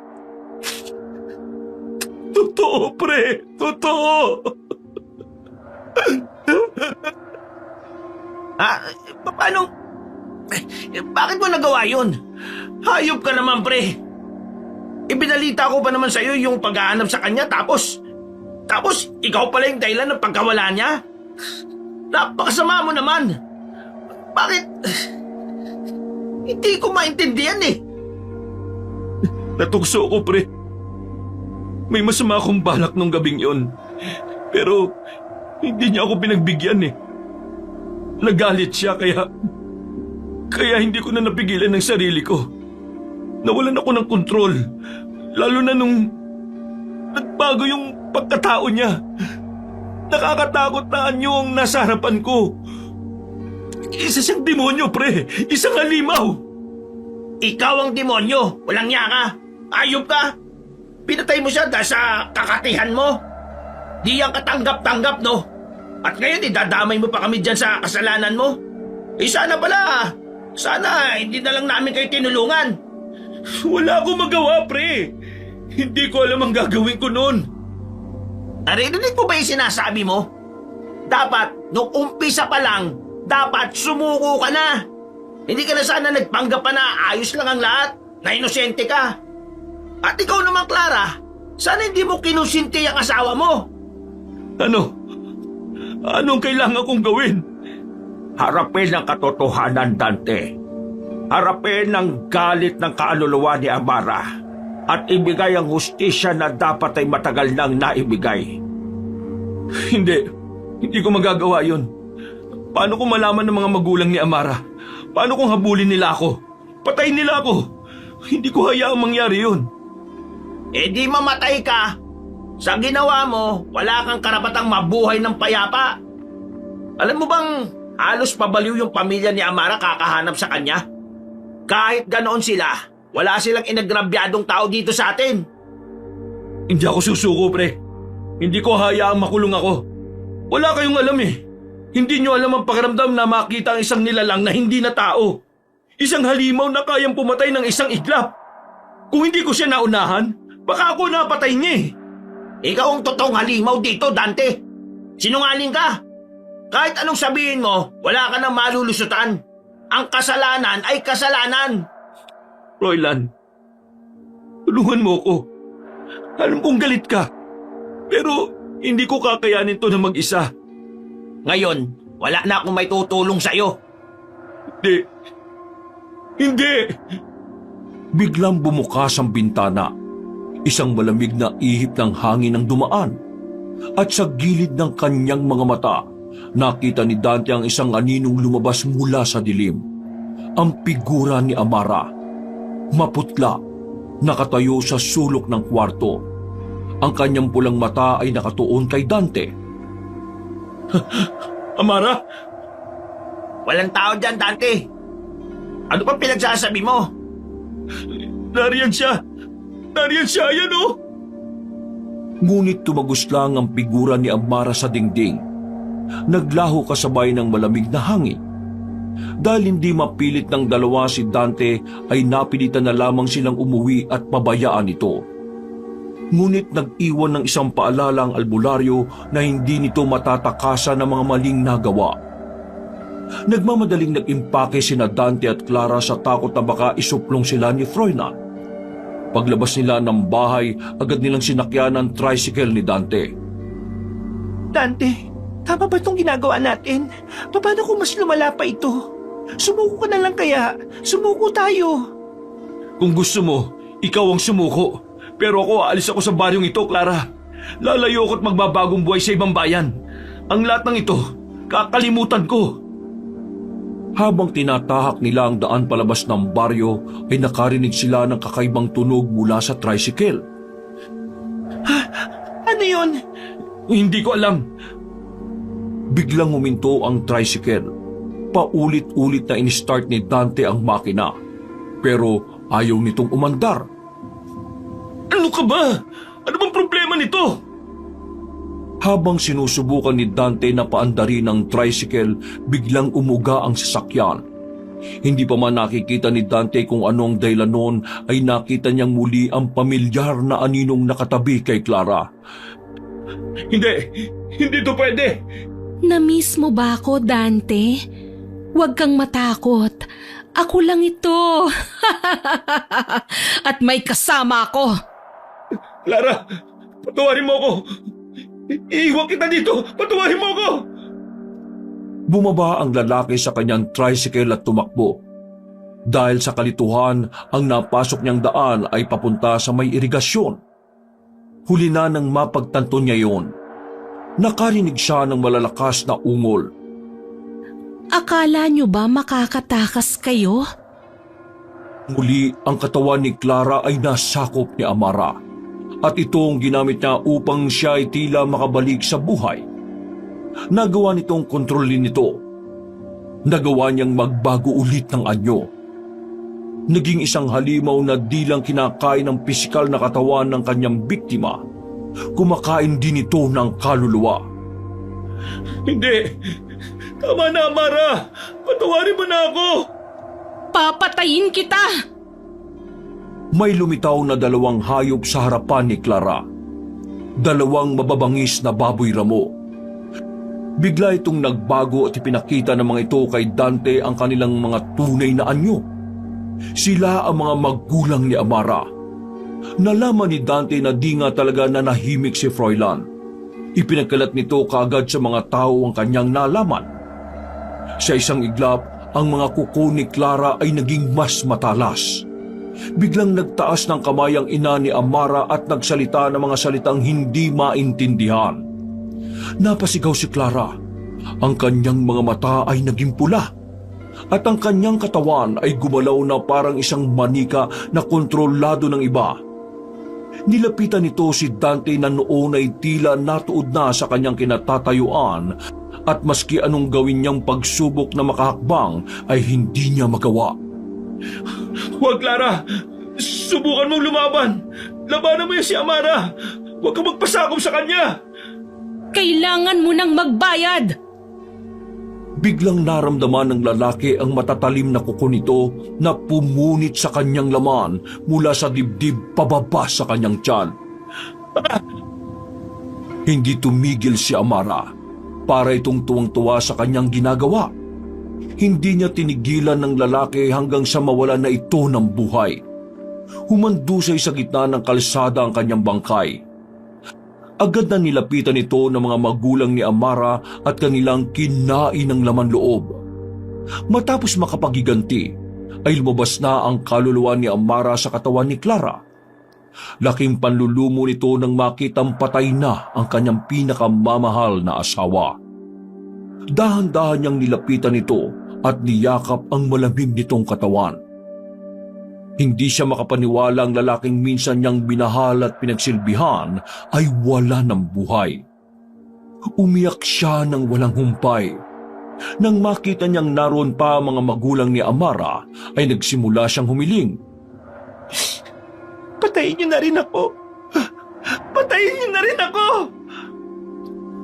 Totoo, pre. Totoo. Ha? Paano? Bakit mo nagawa yun? Hayop ka naman, pre. Ibinalita ko pa naman sa'yo yung paghahanap sa kanya tapos ikaw pala yung dahilan ng pagkawala niya? Napakasama mo naman. Bakit? Hindi ko maintindihan eh. Natukso ko, pre. May masama akong balak nung gabing yon. Pero hindi niya ako pinagbigyan eh. Nagalit siya kaya hindi ko na napigilan ng sarili ko. Nawalan ako ng kontrol. Lalo na nung nagbago yung pagkatao niya. Nakakatakot na anyo ang nasa harapan ko. Isa siyang demonyo, pre. Isang halimaw. Ikaw ang demonyo. Walang niya ka. Ayop ka. Pinatay mo siya dahil sa kakatihan mo. Di yan katanggap-tanggap, no? At ngayon, idadamay mo pa kami dyan sa kasalanan mo. Sana pala. Sana hindi na lang namin kayo tinulungan. Wala akong magawa, pre. Hindi ko alam ang gagawin ko noon. Narinig mo ba yung sinasabi mo? Dapat, nung umpisa pa lang, dapat sumuko ka na. Hindi ka na sana nagpanggap pa na ayos lang ang lahat, na inosente ka. At ikaw naman, Clara, sana hindi mo kinusinti ang asawa mo. Anong kailangan kong gawin? Harapin ang katotohanan, Dante. Harapin ang galit ng kaluluwa ni Amara at ibigay ang hustisya na dapat ay matagal nang naibigay. Hindi ko magagawa yun. Paano kung malaman ng mga magulang ni Amara? Paano kung habulin nila ako? Patayin nila ako? Hindi ko hayaang mangyari yun. Eh di mamatay ka. Sa ginawa mo, wala kang karapatang mabuhay ng payapa. Alam mo bang halos pabaliw yung pamilya ni Amara kakahanap sa kanya? Kahit ganoon sila, wala silang inagrabyadong tao dito sa atin. Hindi ako susuko, pre. Hindi ko hayaang makulong ako. Wala kayong alam eh. Hindi nyo alam ang pakiramdam na makita ang isang nilalang na hindi na tao. Isang halimaw na kayang pumatay ng isang iglap. Kung hindi ko siya naunahan, baka ako napatay niya eh. Ikaw ang totoong halimaw dito, Dante. Sinungaling ka. Kahit anong sabihin mo, wala ka nang malulusutan. Ang kasalanan ay kasalanan. Roylan, tulungan mo ko. Alam kong galit ka. Pero hindi ko kakayanin to na mag-isa. Ngayon, wala na akong may tutulong sa'yo. Hindi. Biglang bumukas ang bintana. Isang malamig na ihip ng hangin ang dumaan. At sa gilid ng kanyang mga mata, nakita ni Dante ang isang aninong lumabas mula sa dilim. Ang figura ni Amara. Maputla, nakatayo sa sulok ng kwarto. Ang kanyang pulang mata ay nakatuon kay Dante. Amara? Walang tao dyan, Dante. Ano pa pinagsasabi mo? Nariyan siya. Nariyan siya, yan oh. Ngunit tumagos lang ang figura ni Amara sa dingding. Naglaho kasabay ng malamig na hangin. Dahil hindi mapilit ng dalawa si Dante ay napilitan na lamang silang umuwi at pabayaan ito. Ngunit nag-iwan ng isang paalala ang albularyo na hindi nito matatakasan ng mga maling nagawa. Nagmamadaling nag-impake sina Dante at Clara sa takot na baka isuplong sila ni Froilan. Paglabas nila ng bahay, agad nilang sinakyan ang tricycle ni Dante. Dante, tama ba itong ginagawa natin? Paano kung mas lumala pa ito? Sumuko ka na lang kaya. Sumuko tayo. Kung gusto mo, ikaw ang sumuko. Pero ako aalis ako sa baryong ito, Clara. Lalayo ako't magbabagong buhay sa ibang bayan. Ang lahat ng ito, kakalimutan ko. Habang tinatahak nila ang daan palabas ng baryo, ay nakarinig sila ng kakaibang tunog mula sa tricycle. Ano yun? Hindi ko alam. Biglang huminto ang tricycle. Paulit-ulit na in-start ni Dante ang makina. Pero ayaw nitong umandar. Ano ka ba? Ano bang problema nito? Habang sinusubukan ni Dante na paandarin ang tricycle, biglang umuga ang sasakyan. Hindi pa man nakikita ni Dante kung ano ang dahilan noon, ay nakita niyang muli ang pamilyar na aninong nakatabi kay Clara. Hindi to pwede. Na-miss mo ba ako, Dante? Huwag kang matakot. Ako lang ito. At may kasama ako. Clara, patawarin mo ako. Iiwan kita dito. Patawarin mo ako. Bumaba ang lalaki sa kanyang tricycle at tumakbo. Dahil sa kalituhan, ang napasok niyang daan ay papunta sa may irigasyon. Huli na nang mapagtanto niya yon. Nakarinig siya ng malalakas na ungol. Akala nyo ba makakatakas kayo? Muli ang katawan ni Clara ay nasakop ni Amara. At ito ang ginamit niya upang siya ay tila makabalik sa buhay. Nagawa nitong kontrolin ito. Nagawa niyang magbago ulit ng anyo. Naging isang halimaw na di lang kinakain ng pisikal na katawan ng kanyang biktima. Kumakain din ito ng kaluluwa. Hindi! Tama na, Amara! Patawarin mo na ako! Papatayin kita! May lumitaw na dalawang hayop sa harapan ni Clara. Dalawang mababangis na baboy ramo. Bigla itong nagbago at ipinakita ng mga ito kay Dante ang kanilang mga tunay na anyo. Sila ang mga magulang ni Amara. Nalaman ni Dante na di nga talaga nanahimik si Froilan. Ipinagkalat nito kaagad sa mga tao ang kanyang nalaman. Sa isang iglap, ang mga kuko ni Clara ay naging mas matalas. Biglang nagtaas ng kamay ang ina ni Amara at nagsalita ng mga salitang hindi maintindihan. Napasigaw si Clara. Ang kanyang mga mata ay naging pula. At ang kanyang katawan ay gumalaw na parang isang manika na kontrolado ng iba. Nilapitan nito si Dante na noon ay tila natuod na sa kanyang kinatatayuan at maski anong gawin niyang pagsubok na makahakbang ay hindi niya magawa. Huwag, Clara! Subukan mong lumaban! Labanan mo yan si Amara! Huwag kang magpasakop sa kanya! Kailangan mo nang magbayad! Biglang naramdaman ng lalaki ang matatalim na kuko nito na pumunit sa kanyang laman mula sa dibdib pababa sa kanyang tiyan. Hindi tumigil si Amara. Para itong tuwang-tuwa sa kanyang ginagawa. Hindi niya tinigilan ng lalaki hanggang sa mawala na ito ng buhay. Humandusay sa gitna ng kalsada ang kanyang bangkay. Agad na nilapitan ito ng mga magulang ni Amara at kanilang kinain ng laman loob. Matapos makapagiganti, ay lumabas na ang kaluluwa ni Amara sa katawan ni Clara. Laking panlulumo nito nang makitang patay na ang kanyang pinakamamahal na asawa. Dahan-dahan niyang nilapitan ito at niyakap ang malamig nitong katawan. Hindi siya makapaniwala ang lalaking minsan niyang binahal at pinagsilbihan ay wala ng buhay. Umiyak siya ng walang humpay. Nang makita niyang naroon pa mga magulang ni Amara, ay nagsimula siyang humiling. Patayin niyo na rin ako! Patayin niyo na rin ako!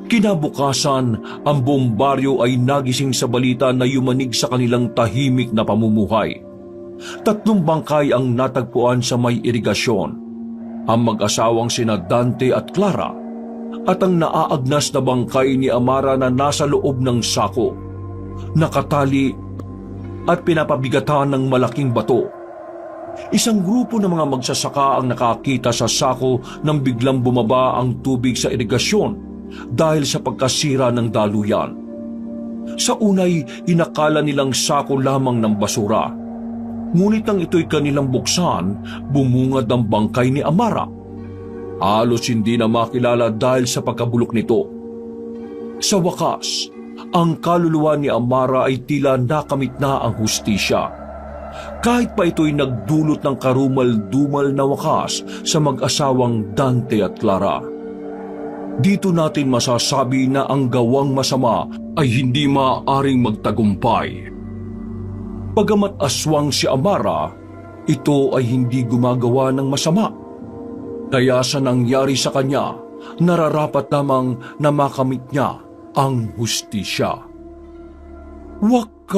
Kinabukasan, ang buong baryo ay nagising sa balita na yumanig sa kanilang tahimik na pamumuhay. 3 bangkay ang natagpuan sa may irigasyon. Ang mag-asawang sina Dante at Clara at ang naaagnas na bangkay ni Amara na nasa loob ng sako, nakatali at pinapabigatan ng malaking bato. Isang grupo ng mga magsasaka ang nakakita sa sako nang biglang bumaba ang tubig sa irigasyon dahil sa pagkasira ng daluyan. Sa unay, inakala nilang sako lamang ng basura. Ngunit nang ito'y kanilang buksan, bumungad ang bangkay ni Amara. Halos hindi na makilala dahil sa pagkabulok nito. Sa wakas, ang kaluluwa ni Amara ay tila nakamit na ang hustisya. Kahit pa ito'y nagdulot ng karumal-dumal na wakas sa mag-asawang Dante at Clara. Dito natin masasabi na ang gawang masama ay hindi maaaring magtagumpay. Bagamat aswang si Amara, ito ay hindi gumagawa ng masama. Kaya sa nangyari sa kanya, nararapat lamang na makamit niya ang hustisya. Wakas!